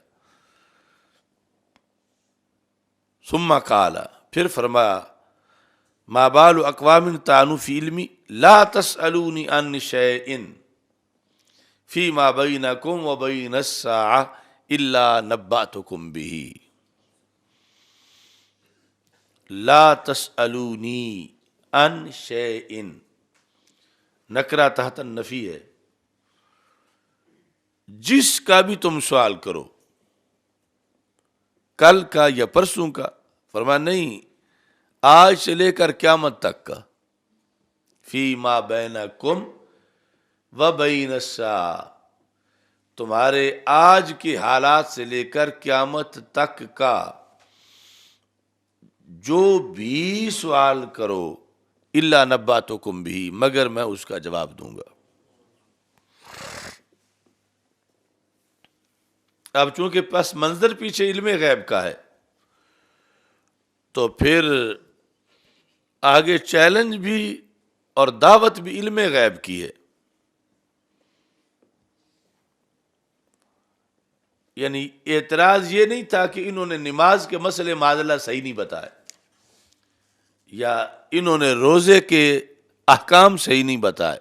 ثم قال، پھر فرمایا، ما بال اقوام طعنوا فی علمی لا تسألونی عن شیء فیما بینکم و بین الساعہ الا نبأتکم بہ۔ لا تسألونی عن شیء، نکرہ تحت النفی ہے، جس کا بھی تم سوال کرو، کل کا یا پرسوں کا، فرمایا نہیں، آج سے لے کر قیامت تک کا، فیما بینکم و بین الساعہ، تمہارے آج کے حالات سے لے کر قیامت تک کا جو بھی سوال کرو، الا نبأتکم بہ، مگر میں اس کا جواب دوں گا۔ اب چونکہ پس منظر پیچھے علم غیب کا ہے، تو پھر آگے چیلنج بھی اور دعوت بھی علم غیب کی ہے۔ یعنی اعتراض یہ نہیں تھا کہ انہوں نے نماز کے مسئلے معادلہ صحیح نہیں بتائے، یا انہوں نے روزے کے احکام صحیح نہیں بتائے،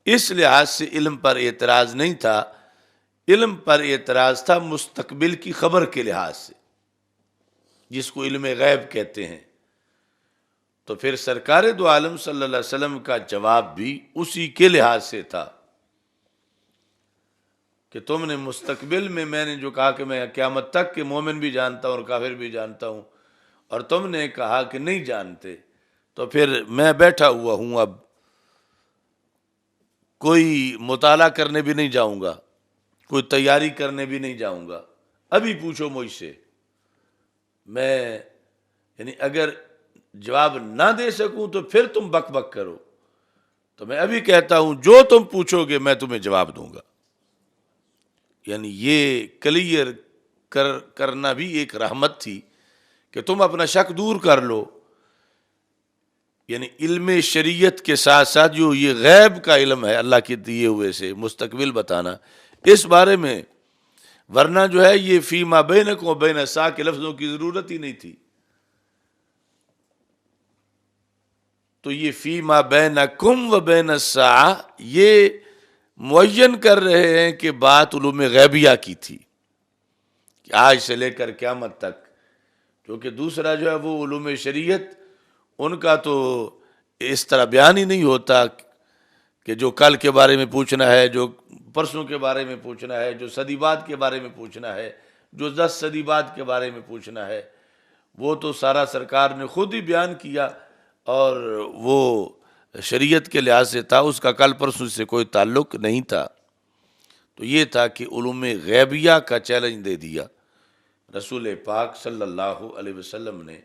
اس لحاظ سے علم پر اعتراض نہیں تھا، علم پر اعتراض تھا مستقبل کی خبر کے لحاظ سے، جس کو علم غیب کہتے ہیں۔ تو پھر سرکار دو عالم صلی اللہ علیہ وسلم کا جواب بھی اسی کے لحاظ سے تھا کہ تم نے مستقبل میں نے جو کہا کہ میں قیامت تک کے مومن بھی جانتا ہوں اور کافر بھی جانتا ہوں، اور تم نے کہا کہ نہیں جانتے، تو پھر میں بیٹھا ہوا ہوں، اب کوئی مطالعہ کرنے بھی نہیں جاؤں گا، کوئی تیاری کرنے بھی نہیں جاؤں گا، ابھی پوچھو مجھ سے، میں یعنی اگر جواب نہ دے سکوں تو پھر تم بک بک کرو، تو میں ابھی کہتا ہوں جو تم پوچھو گے میں تمہیں جواب دوں گا۔ یعنی یہ کلیئر کرنا بھی ایک رحمت تھی کہ تم اپنا شک دور کر لو۔ یعنی علم شریعت کے ساتھ ساتھ جو یہ غیب کا علم ہے اللہ کے دیے ہوئے سے مستقبل بتانا، اس بارے میں، ورنہ جو ہے یہ فیما بینکم و بین الساعہ کے لفظوں کی ضرورت ہی نہیں تھی۔ تو یہ فیما بینکم و بین الساعہ یہ معین کر رہے ہیں کہ بات علوم غیبیہ کی تھی، کہ آج سے لے کر قیامت تک، کیونکہ دوسرا جو ہے وہ علوم شریعت ان کا تو اس طرح بیان ہی نہیں ہوتا کہ جو کل کے بارے میں پوچھنا ہے، جو پرسوں کے بارے میں پوچھنا ہے، جو صدی بعد کے بارے میں پوچھنا ہے، جو 10 صدی بعد کے بارے میں پوچھنا ہے، وہ تو سارا سرکار نے خود ہی بیان کیا، اور وہ شریعت کے لحاظ سے تھا، اس کا کل پرسوں سے کوئی تعلق نہیں تھا۔ تو یہ تھا کہ علوم غیبیہ کا چیلنج دے دیا رسول پاک صلی اللہ علیہ وسلم نے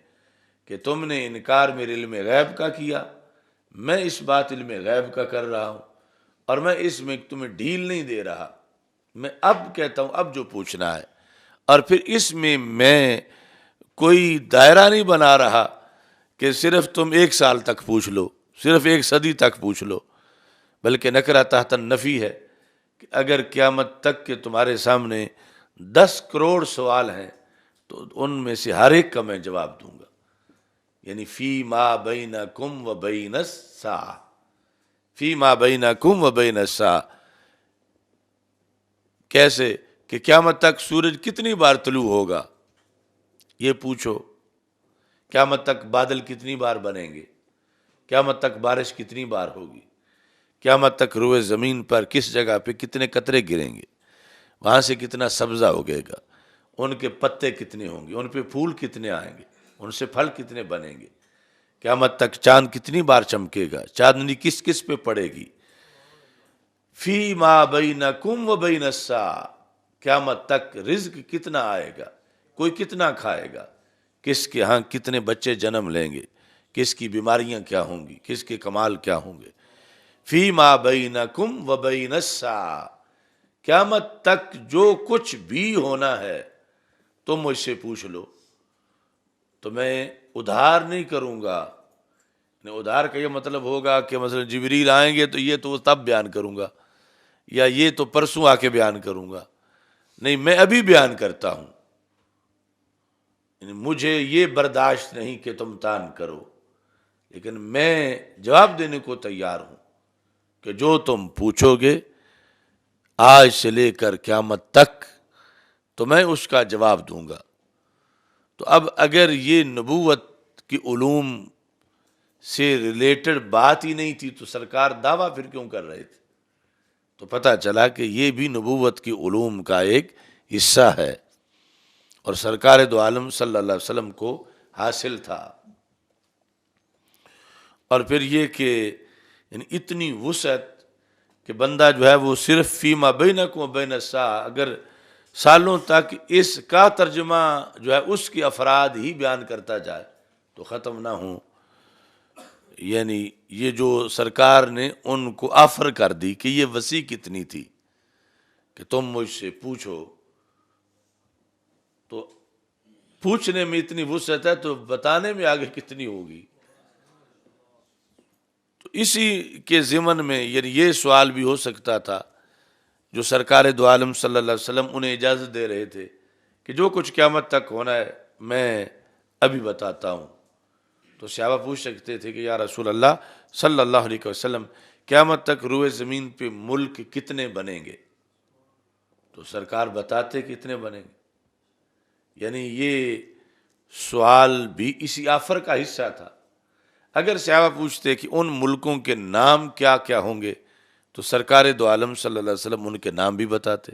کہ تم نے انکار میرے علم غیب کا کیا، میں اس بات علم غیب کا کر رہا ہوں، اور میں اس میں تمہیں ڈھیل نہیں دے رہا، میں اب کہتا ہوں اب جو پوچھنا ہے، اور پھر اس میں کوئی دائرہ نہیں بنا رہا کہ صرف تم 1 سال تک پوچھ لو، صرف 1 صدی تک پوچھ لو، بلکہ نکرہ تحت النفی ہے کہ اگر قیامت تک کے تمہارے سامنے 10 کروڑ سوال ہیں تو ان میں سے ہر ایک کا میں جواب دوں گا۔ یعنی فی ما بینکم و بین الساعہ، فی ما بینکم و بین الساعہ، کیسے کہ قیامت تک سورج کتنی بار طلوع ہوگا یہ پوچھو، قیامت تک بادل کتنی بار بنیں گے، قیامت تک بارش کتنی بار ہوگی، قیامت تک روئے زمین پر کس جگہ پہ کتنے قطرے گریں گے، وہاں سے کتنا سبزہ اگے گا، ان کے پتے کتنے ہوں گے، ان پہ پھول کتنے آئیں گے، ان سے پھل کتنے بنیں گے، قیامت تک چاند کتنی بار چمکے گا، چاندنی کس کس پہ پڑے گی، فی ما بینکم و بین الساعہ، قیامت تک رزق کتنا آئے گا، کوئی کتنا کھائے گا، کس کے ہاں کتنے بچے جنم لیں گے، کس کی بیماریاں کیا ہوں گی، کس کے کمال کیا ہوں گے۔ فی ما بینکم و بین الساعہ، قیامت تک جو کچھ بھی ہونا ہے تم مجھ سے پوچھ لو، تو میں ادھار نہیں کروں گا۔ ادھار کا یہ مطلب ہوگا کہ مثلا جبریل آئیں گے تو یہ تو تب بیان کروں گا، یا یہ تو پرسوں آ کے بیان کروں گا، نہیں، میں ابھی بیان کرتا ہوں۔ مجھے یہ برداشت نہیں کہ تم تان کرو، لیکن میں جواب دینے کو تیار ہوں کہ جو تم پوچھو گے آج سے لے کر قیامت تک تو میں اس کا جواب دوں گا۔ تو اب اگر یہ نبوت کی علوم سے ریلیٹڈ بات ہی نہیں تھی تو سرکار دعویٰ پھر کیوں کر رہے تھے؟ تو پتہ چلا کہ یہ بھی نبوت کی علوم کا ایک حصہ ہے اور سرکار دو عالم صلی اللہ علیہ وسلم کو حاصل تھا۔ اور پھر یہ کہ یعنی اتنی وسعت کہ بندہ جو ہے وہ صرف فیما بینکم و بین الساعہ، اگر سالوں تک اس کا ترجمہ جو ہے اس کے افراد ہی بیان کرتا جائے تو ختم نہ ہوں۔ یعنی یہ جو سرکار نے ان کو آفر کر دی کہ یہ وسیع کتنی تھی کہ تم مجھ سے پوچھو، تو پوچھنے میں اتنی وسعت ہے تو بتانے میں آگے کتنی ہوگی۔ تو اسی کے ضمن میں یعنی یہ سوال بھی ہو سکتا تھا جو سرکار دو عالم صلی اللہ علیہ وسلم انہیں اجازت دے رہے تھے کہ جو کچھ قیامت تک ہونا ہے میں ابھی بتاتا ہوں، تو صحابہ پوچھ سکتے تھے کہ یا رسول اللہ صلی اللہ علیہ وسلم قیامت تک روئے زمین پہ ملک کتنے بنیں گے؟ تو سرکار بتاتے کتنے بنیں گے۔ یعنی یہ سوال بھی اسی آفر کا حصہ تھا۔ اگر صحابہ پوچھتے کہ ان ملکوں کے نام کیا کیا ہوں گے تو سرکار دو عالم صلی اللہ علیہ وسلم ان کے نام بھی بتاتے۔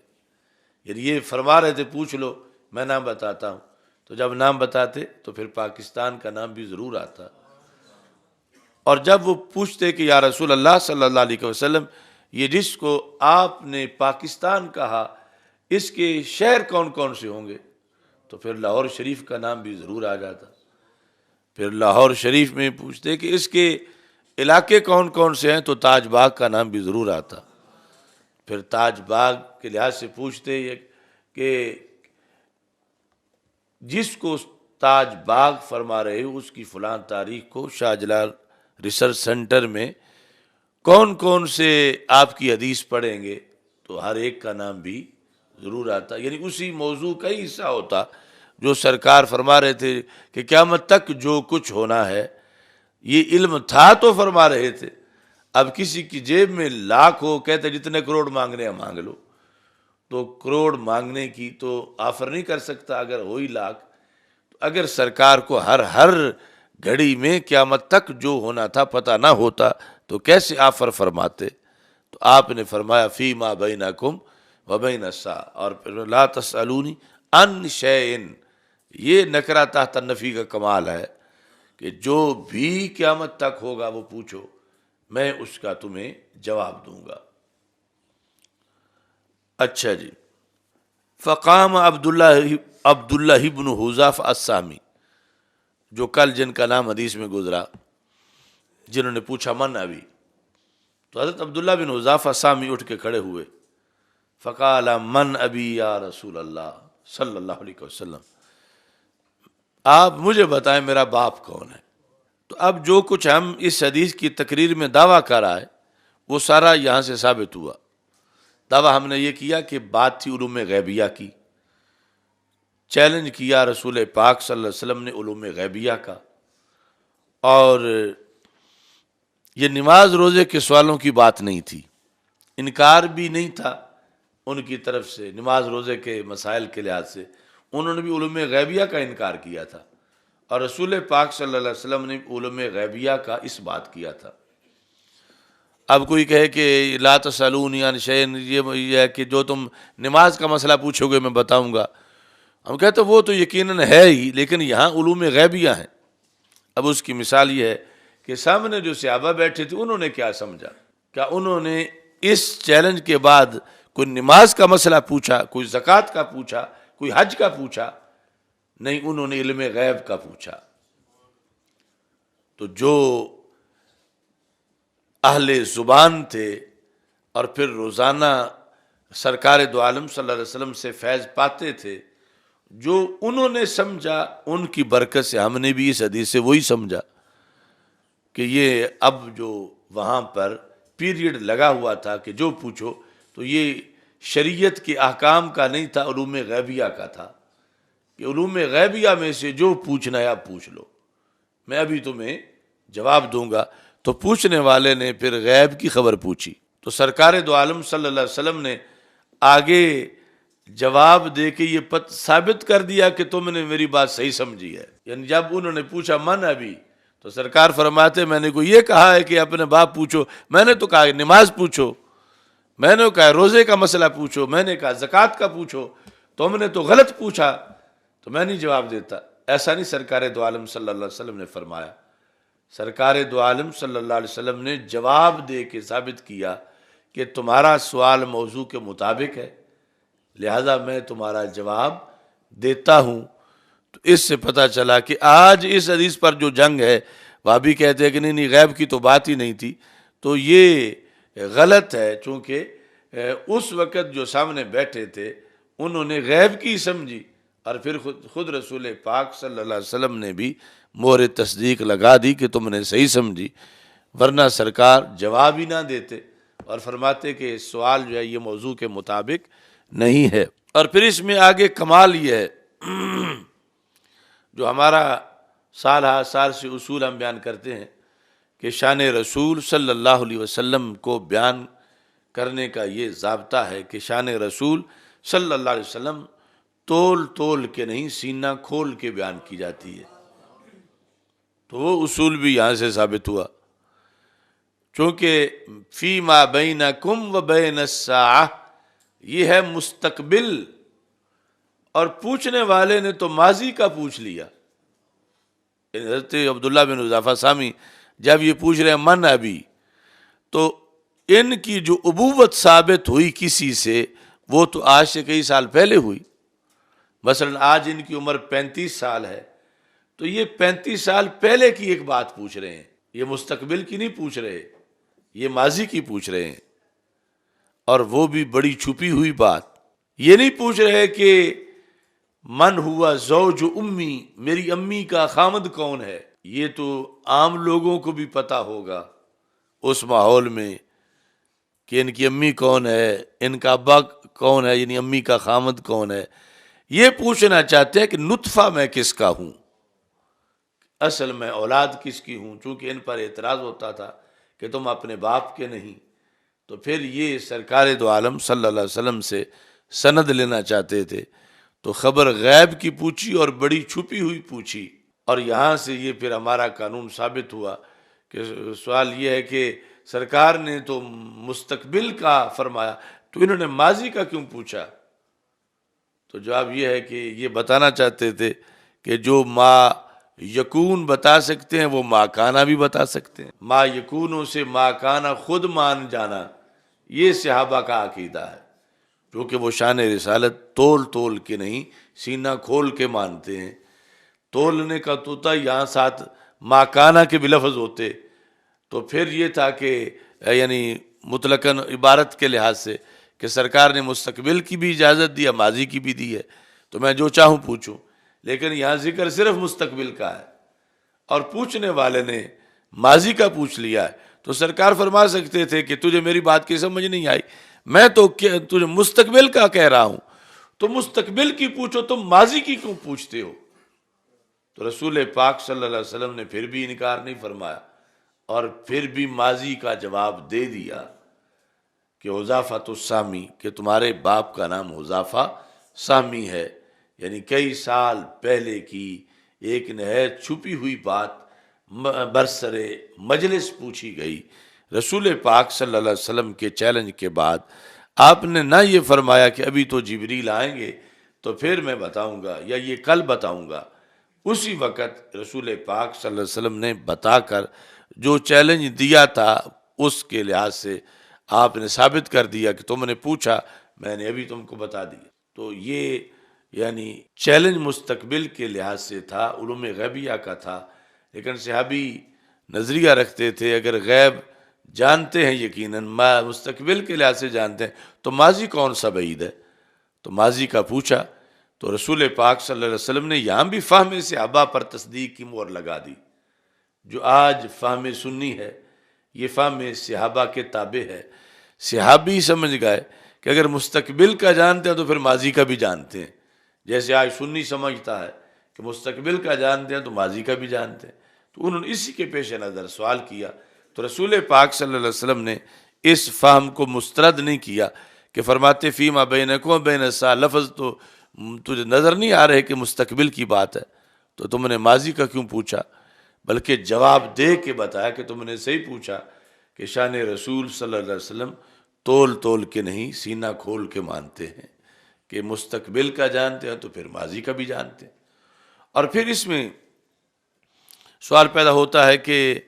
یعنی یہ فرما رہے تھے پوچھ لو، میں نام بتاتا ہوں، تو جب نام بتاتے تو پھر پاکستان کا نام بھی ضرور آتا۔ اور جب وہ پوچھتے کہ یا رسول اللہ صلی اللہ علیہ وسلم یہ جس کو آپ نے پاکستان کہا اس کے شہر کون کون سے ہوں گے، تو پھر لاہور شریف کا نام بھی ضرور آ جاتا۔ پھر لاہور شریف میں پوچھتے کہ اس کے علاقے کون کون سے ہیں تو تاج باغ کا نام بھی ضرور آتا۔ پھر تاج باغ کے لحاظ سے پوچھتے کہ جس کو تاج باغ فرما رہے ہو اس کی فلاں تاریخ کو شاہ جلال ریسرچ سینٹر میں کون کون سے آپ کی حدیث پڑھیں گے، تو ہر ایک کا نام بھی ضرور آتا۔ یعنی اسی موضوع کا ہی حصہ ہوتا جو سرکار فرما رہے تھے کہ قیامت تک جو کچھ ہونا ہے یہ علم تھا تو فرما رہے تھے۔ اب کسی کی جیب میں لاکھ ہو، کہتے جتنے کروڑ مانگنے ہیں مانگ لو، تو کروڑ مانگنے کی تو آفر نہیں کر سکتا اگر ہوئی لاکھ۔ تو اگر سرکار کو ہر گھڑی میں قیامت تک جو ہونا تھا پتہ نہ ہوتا تو کیسے آفر فرماتے؟ تو آپ نے فرمایا فی ما بینکم و بین الساعہ، اور پھر لا تسألونی عن شیئن، یہ نکرہ تحت نفی کا کمال ہے کہ جو بھی قیامت تک ہوگا وہ پوچھو، میں اس کا تمہیں جواب دوں گا۔ اچھا جی، فقام عبداللہ بن حذافہ السامی، جو کل جن کا نام حدیث میں گزرا، جنہوں نے پوچھا من ابی، تو حضرت عبداللہ بن حذافہ السامی اٹھ کے کھڑے ہوئے، فقال من ابی یا رسول اللہ صلی اللہ علیہ وسلم، آپ مجھے بتائیں میرا باپ کون ہے۔ تو اب جو کچھ ہم اس حدیث کی تقریر میں دعویٰ کر آئے وہ سارا یہاں سے ثابت ہوا۔ دعویٰ ہم نے یہ کیا کہ بات تھی علوم غیبیہ کی، چیلنج کیا رسول پاک صلی اللہ علیہ وسلم نے علوم غیبیہ کا، اور یہ نماز روزے کے سوالوں کی بات نہیں تھی، انکار بھی نہیں تھا ان کی طرف سے نماز روزے کے مسائل کے لحاظ سے، انہوں نے بھی علوم غیبیہ کا انکار کیا تھا، اور رسول پاک صلی اللہ علیہ وسلم نے علوم غیبیہ کا اس بات کیا تھا۔ اب کوئی کہے کہ لا تسألونی عن شیئن، یہ ہے کہ جو تم نماز کا مسئلہ پوچھو گے میں بتاؤں گا، ہم کہتے وہ تو یقیناً ہے ہی، لیکن یہاں علوم غیبیہ ہیں۔ اب اس کی مثال یہ ہے کہ سامنے جو صحابہ بیٹھے تھے انہوں نے کیا سمجھا، کیا انہوں نے اس چیلنج کے بعد کوئی نماز کا مسئلہ پوچھا، کوئی زکوٰۃ کا پوچھا، کوئی حج کا پوچھا، نہیں، انہوں نے علم غیب کا پوچھا۔ تو جو اہل زبان تھے اور پھر روزانہ سرکار دو عالم صلی اللہ علیہ وسلم سے فیض پاتے تھے، جو انہوں نے سمجھا، ان کی برکت سے ہم نے بھی اس حدیث سے وہی سمجھا کہ یہ اب جو وہاں پر پیریڈ لگا ہوا تھا کہ جو پوچھو، تو یہ شریعت کے احکام کا نہیں تھا، علوم غیبیہ کا تھا، کہ علوم غیبیہ میں سے جو پوچھنا ہے آپ پوچھ لو، میں ابھی تمہیں جواب دوں گا۔ تو پوچھنے والے نے پھر غیب کی خبر پوچھی، تو سرکار دو عالم صلی اللہ علیہ وسلم نے آگے جواب دے کے یہ ثابت کر دیا کہ تم نے میری بات صحیح سمجھی ہے۔ یعنی جب انہوں نے پوچھا من ابھی، تو سرکار فرماتے میں نے کو یہ کہا ہے کہ اپنے باپ پوچھو، میں نے تو کہا نماز پوچھو، میں نے کہا روزے کا مسئلہ پوچھو، میں نے کہا زکوٰۃ کا پوچھو، تم نے تو غلط پوچھا، تو میں نہیں جواب دیتا۔ ایسا نہیں سرکار دو عالم صلی اللہ علیہ وسلم نے فرمایا۔ سرکار دو عالم صلی اللہ علیہ وسلم نے جواب دے کے ثابت کیا کہ تمہارا سوال موضوع کے مطابق ہے، لہذا میں تمہارا جواب دیتا ہوں۔ تو اس سے پتہ چلا کہ آج اس حدیث پر جو جنگ ہے، وہ بھی کہتے ہیں کہ نہیں غیب کی تو بات ہی نہیں تھی، تو یہ غلط ہے، چونکہ اس وقت جو سامنے بیٹھے تھے انہوں نے غیب کی سمجھی، اور پھر خود رسول پاک صلی اللہ علیہ وسلم نے بھی مہر تصدیق لگا دی کہ تم نے صحیح سمجھی، ورنہ سرکار جواب ہی نہ دیتے اور فرماتے کہ سوال جو ہے یہ موضوع کے مطابق نہیں ہے۔ اور پھر اس میں آگے کمال یہ ہے جو ہمارا سال ہر سال سے اصول ہم بیان کرتے ہیں کہ شان رسول صلی اللہ علیہ وسلم کو بیان کرنے کا یہ ضابطہ ہے کہ شان رسول صلی اللہ علیہ وسلم تول تول کے نہیں، سینہ کھول کے بیان کی جاتی ہے۔ تو وہ اصول بھی یہاں سے ثابت ہوا، چونکہ فی ما بینکم و بین الساعہ، یہ ہے مستقبل، اور پوچھنے والے نے تو ماضی کا پوچھ لیا۔ حضرت عبداللہ بن حذیفہ سامی جب یہ پوچھ رہے ہیں من ابھی، تو ان کی جو ابوت ثابت ہوئی کسی سے، وہ تو آج سے کئی سال پہلے ہوئی۔ مثلا آج ان کی عمر 35 سال ہے، تو یہ 35 سال پہلے کی ایک بات پوچھ رہے ہیں، یہ مستقبل کی نہیں پوچھ رہے، یہ ماضی کی پوچھ رہے ہیں، اور وہ بھی بڑی چھپی ہوئی بات۔ یہ نہیں پوچھ رہے کہ من ہوا زوج امی، میری امی کا خامد کون ہے، یہ تو عام لوگوں کو بھی پتا ہوگا اس ماحول میں کہ ان کی امی کون ہے، ان کا ابا کون ہے، یعنی امی کا خامد کون ہے۔ یہ پوچھنا چاہتے ہیں کہ نطفہ میں کس کا ہوں، اصل میں اولاد کس کی ہوں، چونکہ ان پر اعتراض ہوتا تھا کہ تم اپنے باپ کے نہیں، تو پھر یہ سرکار دو عالم صلی اللہ علیہ وسلم سے سند لینا چاہتے تھے، تو خبر غیب کی پوچھی اور بڑی چھپی ہوئی پوچھی، اور یہاں سے یہ پھر ہمارا قانون ثابت ہوا کہ سوال یہ ہے کہ سرکار نے تو مستقبل کا فرمایا، تو انہوں نے ماضی کا کیوں پوچھا؟ تو جواب یہ ہے کہ یہ بتانا چاہتے تھے کہ جو ما یکون بتا سکتے ہیں وہ ما کانا بھی بتا سکتے ہیں۔ ما یکونوں سے ما کانا خود مان جانا، یہ صحابہ کا عقیدہ ہے، کیونکہ وہ شان رسالت تول تول کے نہیں، سینہ کھول کے مانتے ہیں۔ تولنے کا تو تھا، یہاں ساتھ ما کانا کے بھی لفظ ہوتے، تو پھر یہ تھا کہ یعنی مطلقاً عبارت کے لحاظ سے کہ سرکار نے مستقبل کی بھی اجازت دی ہے، ماضی کی بھی دی ہے، تو میں جو چاہوں پوچھوں، لیکن یہاں ذکر صرف مستقبل کا ہے، اور پوچھنے والے نے ماضی کا پوچھ لیا ہے، تو سرکار فرما سکتے تھے کہ تجھے میری بات کی سمجھ نہیں آئی، میں تو تجھے مستقبل کا کہہ رہا ہوں، تو مستقبل کی پوچھو، تم ماضی کی کیوں پوچھتے ہو؟ تو رسول پاک صلی اللہ علیہ وسلم نے پھر بھی انکار نہیں فرمایا، اور پھر بھی ماضی کا جواب دے دیا کہ حذیفۃ السامی، کہ تمہارے باپ کا نام حذیفہ سامی ہے، یعنی کئی سال پہلے کی ایک نہایت چھپی ہوئی بات برسر مجلس پوچھی گئی۔ رسول پاک صلی اللہ علیہ وسلم کے چیلنج کے بعد آپ نے نہ یہ فرمایا کہ ابھی تو جبریل آئیں گے تو پھر میں بتاؤں گا، یا یہ کل بتاؤں گا، اسی وقت رسول پاک صلی اللہ علیہ وسلم نے بتا کر جو چیلنج دیا تھا اس کے لحاظ سے آپ نے ثابت کر دیا کہ تم نے پوچھا، میں نے ابھی تم کو بتا دیا۔ تو یہ یعنی چیلنج مستقبل کے لحاظ سے تھا، علوم غیبیہ کا تھا، لیکن صحابی نظریہ رکھتے تھے اگر غیب جانتے ہیں یقیناً، مستقبل کے لحاظ سے جانتے ہیں تو ماضی کون سا بعید ہے؟ تو ماضی کا پوچھا تو رسول پاک صلی اللہ علیہ وسلم نے یہاں بھی فہم صحابہ پر تصدیق کی مہر لگا دی۔ جو آج فہم سنی ہے یہ فہم صحابہ کے تابع ہے۔ صحابی سمجھ گئے کہ اگر مستقبل کا جانتے ہیں تو پھر ماضی کا بھی جانتے ہیں، جیسے آج سنی سمجھتا ہے کہ مستقبل کا جانتے ہیں تو ماضی کا بھی جانتے ہیں۔ تو انہوں نے اسی کے پیش نظر سوال کیا، تو رسول پاک صلی اللہ علیہ وسلم نے اس فہم کو مسترد نہیں کیا کہ فرماتے فیما بینکم و بین الساعہ، لفظ تو تجھے نظر نہیں آ رہے کہ مستقبل کی بات ہے تو تم نے ماضی کا کیوں پوچھا، بلکہ جواب دے کے بتایا کہ تم نے صحیح پوچھا کہ شان رسول صلی اللہ علیہ وسلم تول تول کے نہیں سینہ کھول کے مانتے ہیں کہ مستقبل کا جانتے ہیں تو پھر ماضی کا بھی جانتے ہیں۔ اور پھر اس میں سوال پیدا ہوتا ہے کہ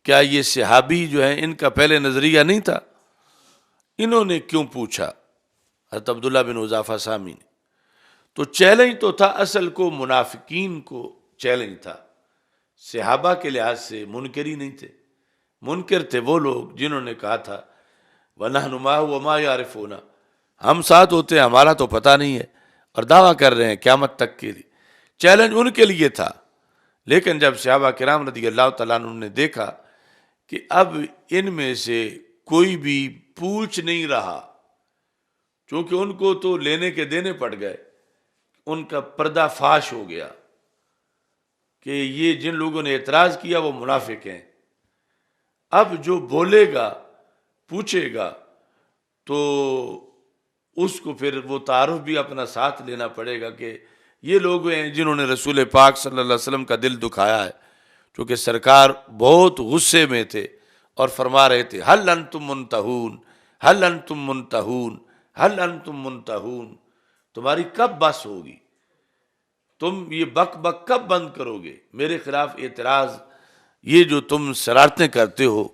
کیا یہ صحابی جو ہیں ان کا پہلے نظریہ نہیں تھا؟ انہوں نے کیوں پوچھا؟ حضرت عبداللہ بن حذافہ سامی نے تو چیلنج تو تھا، اصل کو منافقین کو چیلنج تھا، صحابہ کے لحاظ سے منکری نہیں تھے۔ منکر تھے وہ لوگ جنہوں نے کہا تھا وَنَحْنُ مَعَهُ وَمَا يَعْرِفُونَ، ہم ساتھ ہوتے ہیں ہمارا تو پتہ نہیں ہے، اور دعویٰ کر رہے ہیں قیامت تک کے لیے۔ چیلنج ان کے لیے تھا، لیکن جب صحابہ کرام رضی اللہ تعالیٰ عنہ نے دیکھا کہ اب ان میں سے کوئی بھی پوچھ نہیں رہا، چونکہ ان کو تو لینے کے دینے پڑ گئے، ان کا پردہ فاش ہو گیا کہ یہ جن لوگوں نے اعتراض کیا وہ منافق ہیں۔ اب جو بولے گا پوچھے گا تو اس کو پھر وہ تعارف بھی اپنا ساتھ لینا پڑے گا کہ یہ لوگ ہیں جنہوں نے رسول پاک صلی اللہ علیہ وسلم کا دل دکھایا ہے، چونکہ سرکار بہت غصے میں تھے اور فرما رہے تھے ہل انتم منتہون، ہل انتم منتہون، ہل انتم منتہون، تمہاری کب بس ہوگی، تم یہ بک بک کب بند کرو گے، میرے خلاف اعتراض یہ جو تم شرارتیں کرتے ہو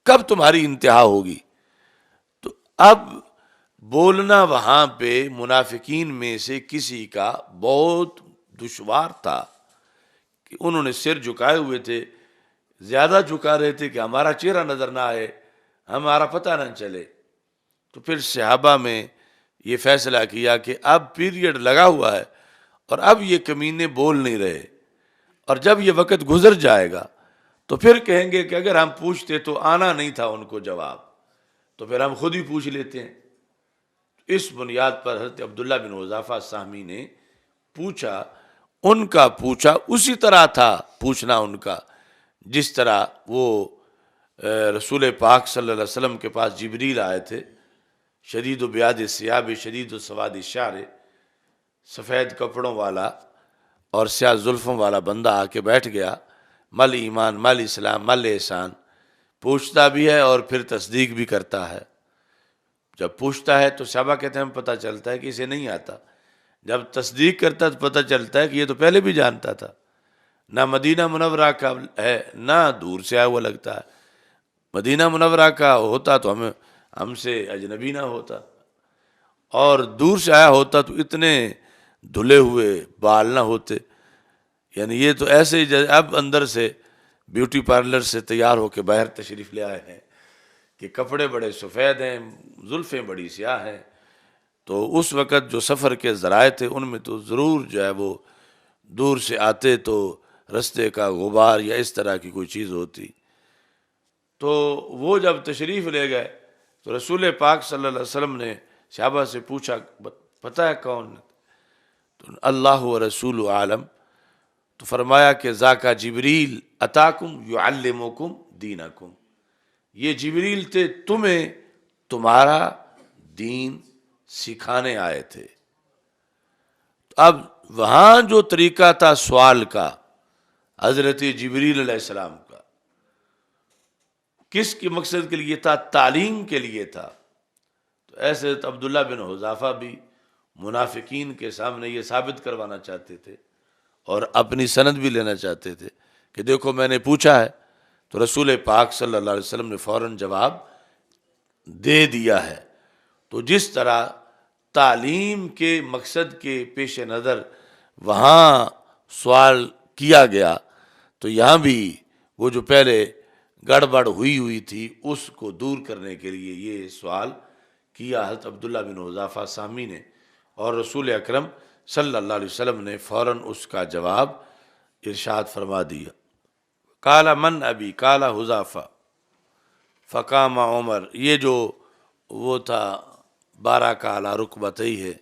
کب تمہاری انتہا ہوگی۔ تو اب بولنا وہاں پہ منافقین میں سے کسی کا بہت دشوار تھا کہ انہوں نے سر جھکائے ہوئے تھے، زیادہ جھکا رہے تھے کہ ہمارا چہرہ نظر نہ آئے، ہمارا پتہ نہ چلے۔ تو پھر صحابہ میں یہ فیصلہ کیا کہ اب پیریڈ لگا ہوا ہے اور اب یہ کمینے بول نہیں رہے، اور جب یہ وقت گزر جائے گا تو پھر کہیں گے کہ اگر ہم پوچھتے تو آنا نہیں تھا ان کو جواب، تو پھر ہم خود ہی پوچھ لیتے ہیں۔ اس بنیاد پر حضرت عبداللہ بن حذافہ سہمی نے پوچھا، ان کا پوچھا اسی طرح تھا پوچھنا ان کا جس طرح وہ رسول پاک صلی اللہ علیہ وسلم کے پاس جبریل آئے تھے، شدید و بیاد الثیاب شدید و سواد الشعر، سفید کپڑوں والا اور سیاہ زلفوں والا بندہ آ کے بیٹھ گیا، مل ایمان مل اسلام مل احسان، پوچھتا بھی ہے اور پھر تصدیق بھی کرتا ہے۔ جب پوچھتا ہے تو صحابہ کہتے ہیں ہم پتہ چلتا ہے کہ اسے نہیں آتا، جب تصدیق کرتا ہے تو پتہ چلتا ہے کہ یہ تو پہلے بھی جانتا تھا، نہ مدینہ منورہ کا ہے نہ دور سے آیا ہوا لگتا ہے، مدینہ منورہ کا ہوتا تو ہم سے اجنبی نہ ہوتا، اور دور سے آیا ہوتا تو اتنے دھلے ہوئے بال نہ ہوتے، یعنی یہ تو ایسے ہی اب اندر سے بیوٹی پارلر سے تیار ہو کے باہر تشریف لے آئے ہیں کہ کپڑے بڑے سفید ہیں، زلفیں بڑی سیاہ ہیں، تو اس وقت جو سفر کے ذرائع تھے ان میں تو ضرور جو ہے وہ دور سے آتے تو رستے کا غبار یا اس طرح کی کوئی چیز ہوتی۔ تو وہ جب تشریف لے گئے تو رسول پاک صلی اللہ علیہ وسلم نے صحابہ سے پوچھا پتہ ہے کون؟ تو اللہ و رسول عالم، تو فرمایا کہ ذاکا جبریل اتاکم یعلمکم دینکم، یہ جبریل تھے تمہیں تمہارا دین سکھانے آئے تھے۔ اب وہاں جو طریقہ تھا سوال کا حضرت جبریل علیہ السلام کا، کس کے مقصد کے لیے تھا؟ تعلیم کے لیے تھا۔ تو ایسے عبداللہ بن حذافہ بھی منافقین کے سامنے یہ ثابت کروانا چاہتے تھے اور اپنی سند بھی لینا چاہتے تھے کہ دیکھو میں نے پوچھا ہے، تو رسول پاک صلی اللہ علیہ وسلم نے فوراً جواب دے دیا ہے۔ تو جس طرح تعلیم کے مقصد کے پیش نظر وہاں سوال کیا گیا، تو یہاں بھی وہ جو پہلے گڑبڑ ہوئی تھی اس کو دور کرنے کے لیے یہ سوال کیا حضرت عبداللہ بن حذافہ سامی نے، اور رسول اکرم صلی اللہ علیہ وسلم نے فوراً اس کا جواب ارشاد فرما دیا۔ قال من ابی، قال حذافہ، فقام عمر، یہ جو وہ تھا 12 کا اعلیٰ رکبتہی ہے،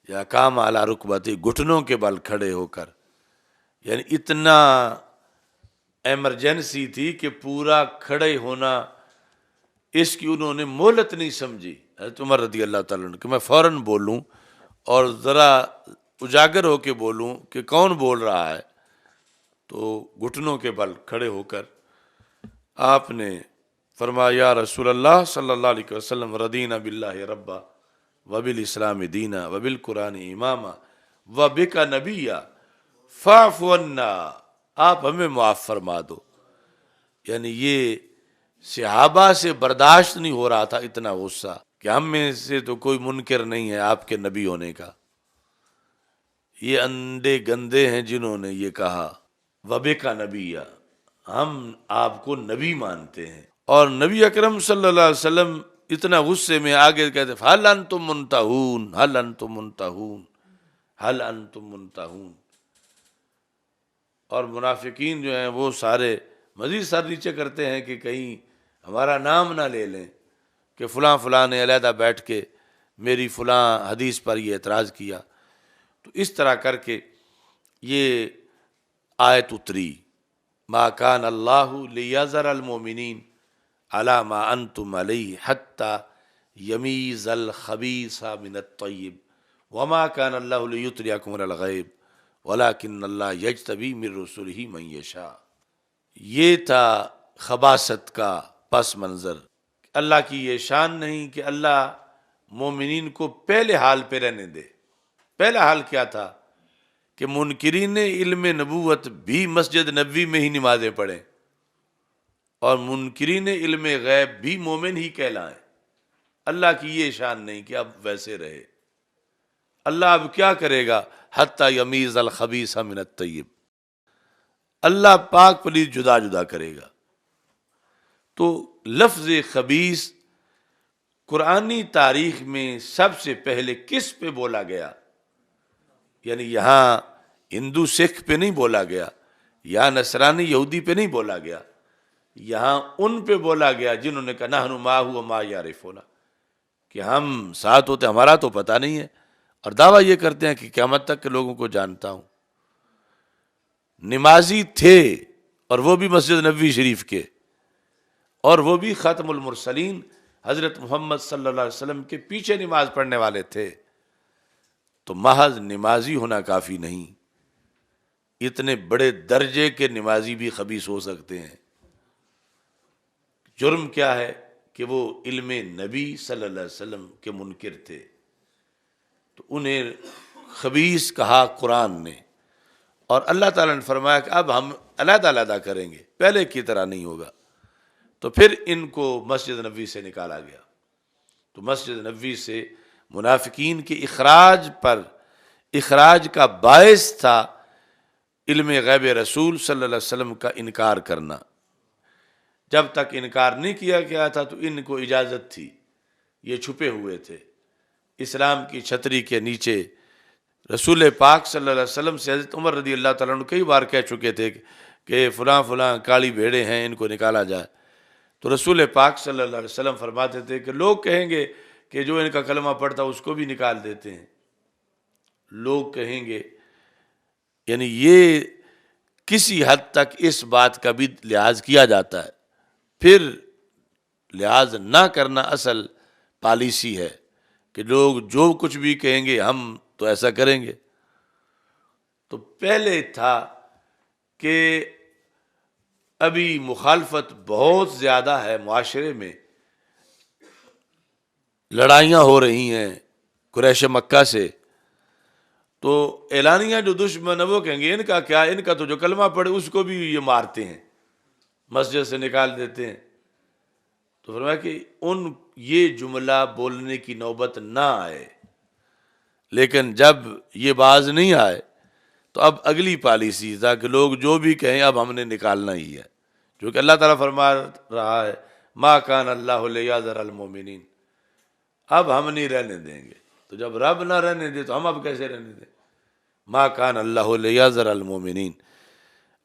یا کام اعلیٰ رکبتہی، گھٹنوں کے بل کھڑے ہو کر، یعنی اتنا ایمرجنسی تھی کہ پورا کھڑے ہونا اس کی انہوں نے مہلت نہیں سمجھی حضرت عمر رضی اللہ تعالیٰ عنہ کہ میں فوراً بولوں اور ذرا اجاگر ہو کے بولوں کہ کون بول رہا ہے۔ تو گھٹنوں کے بل کھڑے ہو کر آپ نے فرمایا یا رسول اللہ صلی اللہ علیہ وسلم، ردینا باللہ ربا وبالاسلام دینا وبالقرآن اماما وبک نبیا فاعف عنا، آپ ہمیں معاف فرما دو۔ یعنی یہ صحابہ سے برداشت نہیں ہو رہا تھا اتنا غصہ کہ ہم میں سے تو کوئی منکر نہیں ہے آپ کے نبی ہونے کا، یہ اندھے گندے ہیں جنہوں نے یہ کہا وبک نبیا، ہم آپ کو نبی مانتے ہیں۔ اور نبی اکرم صلی اللہ علیہ وسلم اتنا غصے میں آگے کہتے حل انتم منتہون، حل انتم منتہون، حل انتم منتہون۔ اور منافقین جو ہیں وہ سارے مزید سر نیچے کرتے ہیں کہ کہیں ہمارا نام نہ لے لیں کہ فلاں فلاں نے علیحدہ بیٹھ کے میری فلاں حدیث پر یہ اعتراض کیا۔ تو اس طرح کر کے یہ آیت اتری، ما کان اللہ لیذر المؤمنین علی ما انتم علیہ حتی یمیز الخبیث من الطیب وما کان اللہ لیطلعکم علی الغیب ولیکن اللہ یجتبی من رسلہ من یشاء۔ یہ تھا خباثت کا پس منظر۔ اللہ کی یہ شان نہیں کہ اللہ مومنین کو پہلے حال پہ رہنے دے۔ پہلا حال کیا تھا کہ منکرین علم نبوت بھی مسجد نبوی میں ہی نمازیں پڑھیں اور منکرین علم غیب بھی مومن ہی کہلائیں۔ اللہ کی یہ شان نہیں کہ اب ویسے رہے۔ اللہ اب کیا کرے گا؟ حتی یمیز الخبیث من الطیب، اللہ پاک پلیت جدا جدا کرے گا۔ تو لفظ خبیث قرآنی تاریخ میں سب سے پہلے کس پہ بولا گیا؟ یعنی یہاں ہندو سکھ پہ نہیں بولا گیا، یہاں نصرانی یہودی پہ نہیں بولا گیا، یہاں ان پہ بولا گیا جنہوں نے کہا نحن معہ وما یعرفون، کہ ہم ساتھ ہوتے ہمارا تو پتہ نہیں ہے، اور دعویٰ یہ کرتے ہیں کہ قیامت تک کے لوگوں کو جانتا ہوں۔ نمازی تھے اور وہ بھی مسجد نبوی شریف کے، اور وہ بھی ختم المرسلین حضرت محمد صلی اللہ علیہ وسلم کے پیچھے نماز پڑھنے والے تھے۔ تو محض نمازی ہونا کافی نہیں، اتنے بڑے درجے کے نمازی بھی خبیث ہو سکتے ہیں۔ جرم کیا ہے کہ وہ علم نبی صلی اللہ علیہ وسلم کے منکر تھے، تو انہیں خبیث کہا قرآن نے، اور اللہ تعالیٰ نے فرمایا کہ اب ہم علیحدہ علیحدہ کریں گے، پہلے کی طرح نہیں ہوگا۔ تو پھر ان کو مسجد نبوی سے نکالا گیا۔ تو مسجد نبوی سے منافقین کے اخراج کا باعث تھا علم غیب رسول صلی اللہ علیہ وسلم کا انکار کرنا۔ جب تک انکار نہیں کیا گیا تھا تو ان کو اجازت تھی، یہ چھپے ہوئے تھے اسلام کی چھتری کے نیچے۔ رسول پاک صلی اللہ علیہ وسلم سے حضرت عمر رضی اللہ تعالیٰ عنہ کئی بار کہہ چکے تھے کہ فلاں فلاں کالی بھیڑیں ہیں، ان کو نکالا جائے۔ تو رسول پاک صلی اللہ علیہ وسلم فرماتے تھے کہ لوگ کہیں گے کہ جو ان کا کلمہ پڑھتا اس کو بھی نکال دیتے ہیں، لوگ کہیں گے، یعنی یہ کسی حد تک اس بات کا بھی لحاظ کیا جاتا ہے۔ پھر لحاظ نہ کرنا اصل پالیسی ہے کہ لوگ جو کچھ بھی کہیں گے ہم تو ایسا کریں گے۔ تو پہلے تھا کہ ابھی مخالفت بہت زیادہ ہے، معاشرے میں لڑائیاں ہو رہی ہیں قریش مکہ سے، تو اعلانیہ جو دشمن ہے وہ کہیں گے ان کا کیا، ان کا تو جو کلمہ پڑھے اس کو بھی یہ مارتے ہیں، مسجد سے نکال دیتے ہیں۔ تو فرمایا کہ یہ جملہ بولنے کی نوبت نہ آئے، لیکن جب یہ باز نہیں آئے تو اب اگلی پالیسی تھا کہ لوگ جو بھی کہیں اب ہم نے نکالنا ہی ہے، جو کہ اللہ تعالیٰ فرما رہا ہے ما کان اللہ لیذر المومنین، اب ہم نہیں رہنے دیں گے۔ تو جب رب نہ رہنے دے تو ہم اب کیسے رہنے دیں؟ ما کان اللہ لیذر المومنین،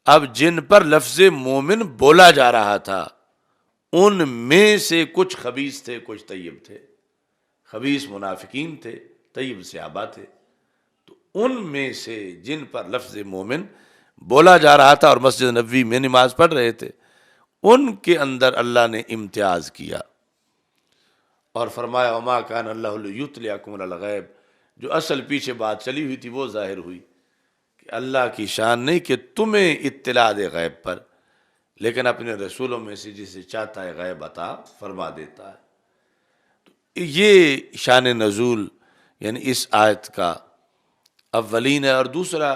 اب جن پر لفظ مومن بولا جا رہا تھا ان میں سے کچھ خبیث تھے، کچھ طیب تھے۔ خبیث منافقین تھے، طیب صحابہ تھے۔ تو ان میں سے جن پر لفظ مومن بولا جا رہا تھا اور مسجد نبوی میں نماز پڑھ رہے تھے، ان کے اندر اللہ نے امتیاز کیا اور فرمایا وما کان اللہ لیطلعکم علی الغیب، جو اصل پیچھے بات چلی ہوئی تھی وہ ظاہر ہوئی کہ اللہ کی شان نہیں کہ تمہیں اطلاع دے غیب پر، لیکن اپنے رسولوں میں سے جسے چاہتا ہے غیب عطا فرما دیتا ہے۔ یہ شان نزول یعنی اس آیت کا اولین ہے، اور دوسرا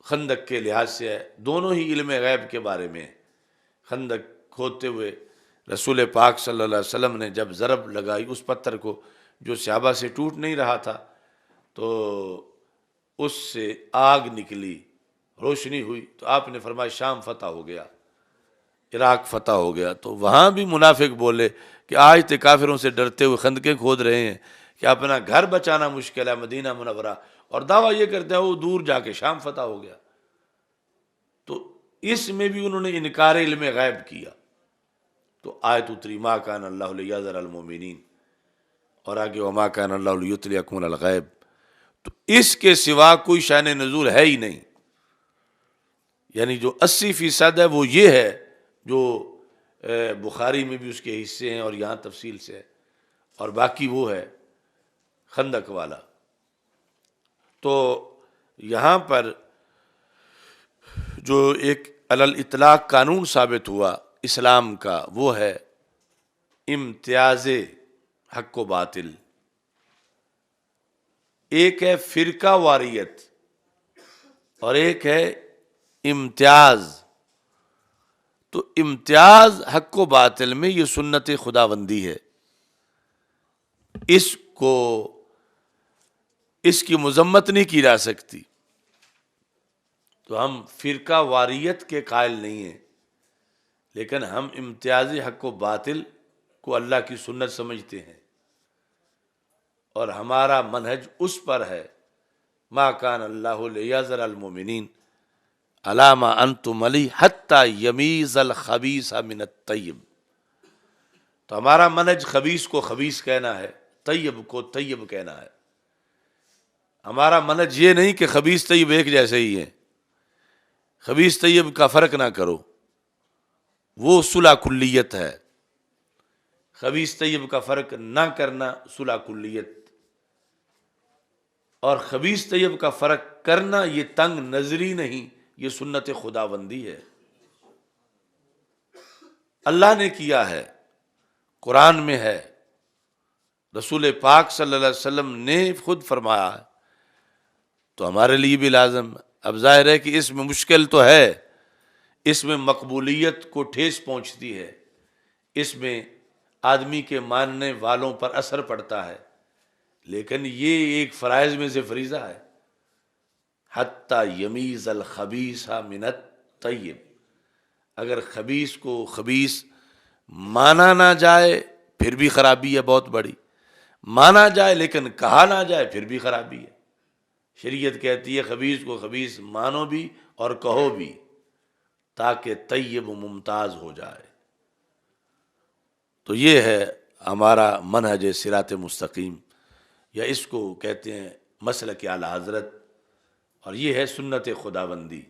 خندق کے لحاظ سے ہے، دونوں ہی علم غیب کے بارے میں۔ خندق کھودتے ہوئے رسول پاک صلی اللہ علیہ وسلم نے جب ضرب لگائی اس پتھر کو جو صحابہ سے ٹوٹ نہیں رہا تھا، تو اس سے آگ نکلی، روشنی ہوئی، تو آپ نے فرمایا شام فتح ہو گیا، عراق فتح ہو گیا۔ تو وہاں بھی منافق بولے کہ آج تے کافروں سے ڈرتے ہوئے خندقیں کھود رہے ہیں کہ اپنا گھر بچانا مشکل ہے مدینہ منورہ، اور دعویٰ یہ کرتے ہیں وہ دور جا کے شام فتح ہو گیا۔ تو اس میں بھی انہوں نے انکار علم غیب کیا، تو آیت اتری ما کان اللہ لیذر المومنین، اور آگے وما کان اللہ لیطلعکم علی الغیب۔ تو اس کے سوا کوئی شان نزول ہے ہی نہیں، یعنی جو 80% ہے وہ یہ ہے جو بخاری میں بھی اس کے حصے ہیں اور یہاں تفصیل سے ہے، اور باقی وہ ہے خندق والا۔ تو یہاں پر جو ایک علی الاطلاق قانون ثابت ہوا اسلام کا وہ ہے امتیاز حق و باطل۔ ایک ہے فرقہ واریت اور ایک ہے امتیاز۔ تو امتیاز حق و باطل میں یہ سنت خداوندی ہے، اس کی مذمت نہیں کی جا سکتی۔ تو ہم فرقہ واریت کے قائل نہیں ہیں، لیکن ہم امتیاز حق و باطل کو اللہ کی سنت سمجھتے ہیں، اور ہمارا منہج اس پر ہے ما کان اللہ لیذر المومنین علی ما انتم علیہ حتی یمیز الخبیث من الطیب۔ تو ہمارا منہج خبیث کو خبیث کہنا ہے، طیب کو طیب کہنا ہے۔ ہمارا منہج یہ نہیں کہ خبیث طیب ایک جیسے ہی ہیں، خبیث طیب کا فرق نہ کرو، وہ صلح کلیت ہے۔ خبیث طیب کا فرق نہ کرنا صلح کلیت، اور خبیث طیب کا فرق کرنا یہ تنگ نظری نہیں، یہ سنت خداوندی ہے، اللہ نے کیا ہے، قرآن میں ہے، رسول پاک صلی اللہ علیہ وسلم نے خود فرمایا ہے، تو ہمارے لیے بھی لازم۔ اب ظاہر ہے کہ اس میں مشکل تو ہے، اس میں مقبولیت کو ٹھیس پہنچتی ہے، اس میں آدمی کے ماننے والوں پر اثر پڑتا ہے، لیکن یہ ایک فرائض میں سے فریضہ ہے، حتی یمیز الخبیث من الطیب۔ اگر خبیث کو خبیث مانا نہ جائے پھر بھی خرابی ہے بہت بڑی، مانا جائے لیکن کہا نہ جائے پھر بھی خرابی ہے۔ شریعت کہتی ہے خبیث کو خبیث مانو بھی اور کہو بھی، تاکہ طیب ممتاز ہو جائے۔ تو یہ ہے ہمارا منہج صراط مستقیم، یا اس کو کہتے ہیں مسلک اعلی حضرت، اور یہ ہے سنت خداوندی۔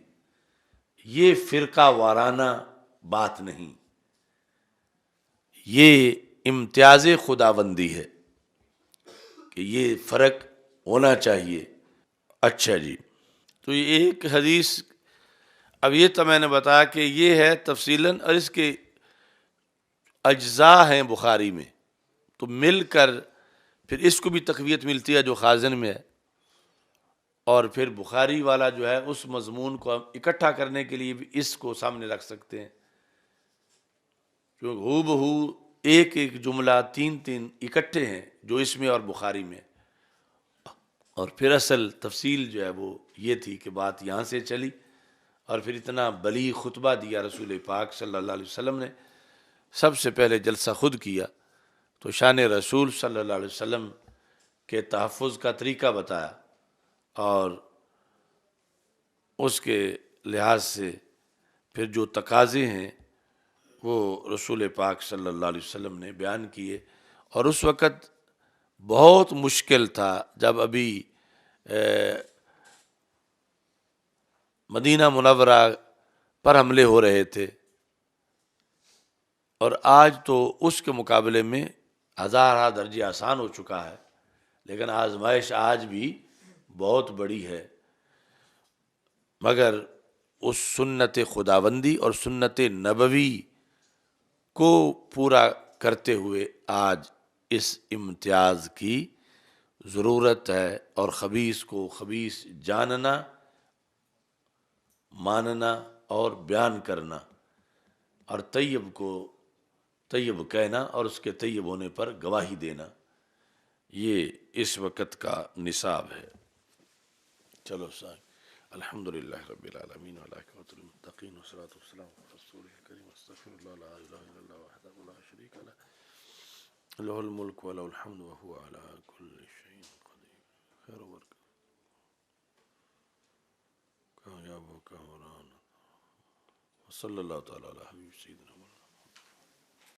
یہ فرقہ وارانہ بات نہیں، یہ امتیاز خداوندی ہے کہ یہ فرق ہونا چاہیے۔ اچھا جی، تو یہ ایک حدیث، اب یہ تو میں نے بتایا کہ یہ ہے تفصیلاً، اور اس کے اجزاء ہیں بخاری میں، تو مل کر پھر اس کو بھی تقویت ملتی ہے جو خازن میں ہے، اور پھر بخاری والا جو ہے اس مضمون کو ہم اکٹھا کرنے کے لیے بھی اس کو سامنے رکھ سکتے ہیں، کیونکہ ہو بہو ایک ایک جملہ تین تین اکٹھے ہیں جو اس میں اور بخاری میں، اور پھر اصل تفصیل جو ہے وہ یہ تھی کہ بات یہاں سے چلی، اور پھر اتنا بلیغ خطبہ دیا رسول پاک صلی اللہ علیہ وسلم نے۔ سب سے پہلے جلسہ خود کیا تو شان رسول صلی اللہ علیہ وسلم کے تحفظ کا طریقہ بتایا، اور اس کے لحاظ سے پھر جو تقاضے ہیں وہ رسول پاک صلی اللہ علیہ وسلم نے بیان کیے۔ اور اس وقت بہت مشکل تھا جب ابھی مدینہ منورہ پر حملے ہو رہے تھے، اور آج تو اس کے مقابلے میں ہزارہ درجے آسان ہو چکا ہے، لیکن آزمائش آج بھی بہت بڑی ہے۔ مگر اس سنت خداوندی اور سنت نبوی کو پورا کرتے ہوئے آج اس امتیاز کی ضرورت ہے، اور خبیث کو خبیث جاننا، ماننا اور بیان کرنا، اور طیب کو طیب کہنا اور اس کے طیب ہونے پر گواہی دینا، یہ اس وقت کا نصاب ہے۔ چلو صاحب، الحمدللہ رب العالمین والعاقبۃ للمتقین والصلاۃ والسلام علی رسول الکریم، استغفر اللہ لا الہ الا اللہ وحدہ لا شریک لہ، لہ الملک ولہ الحمد وہو علی کل شیء قدیر۔ خیر و برکت، کامیاب ہو کامران، صلی اللہ تعالی علی حبیب سیدنا محمد۔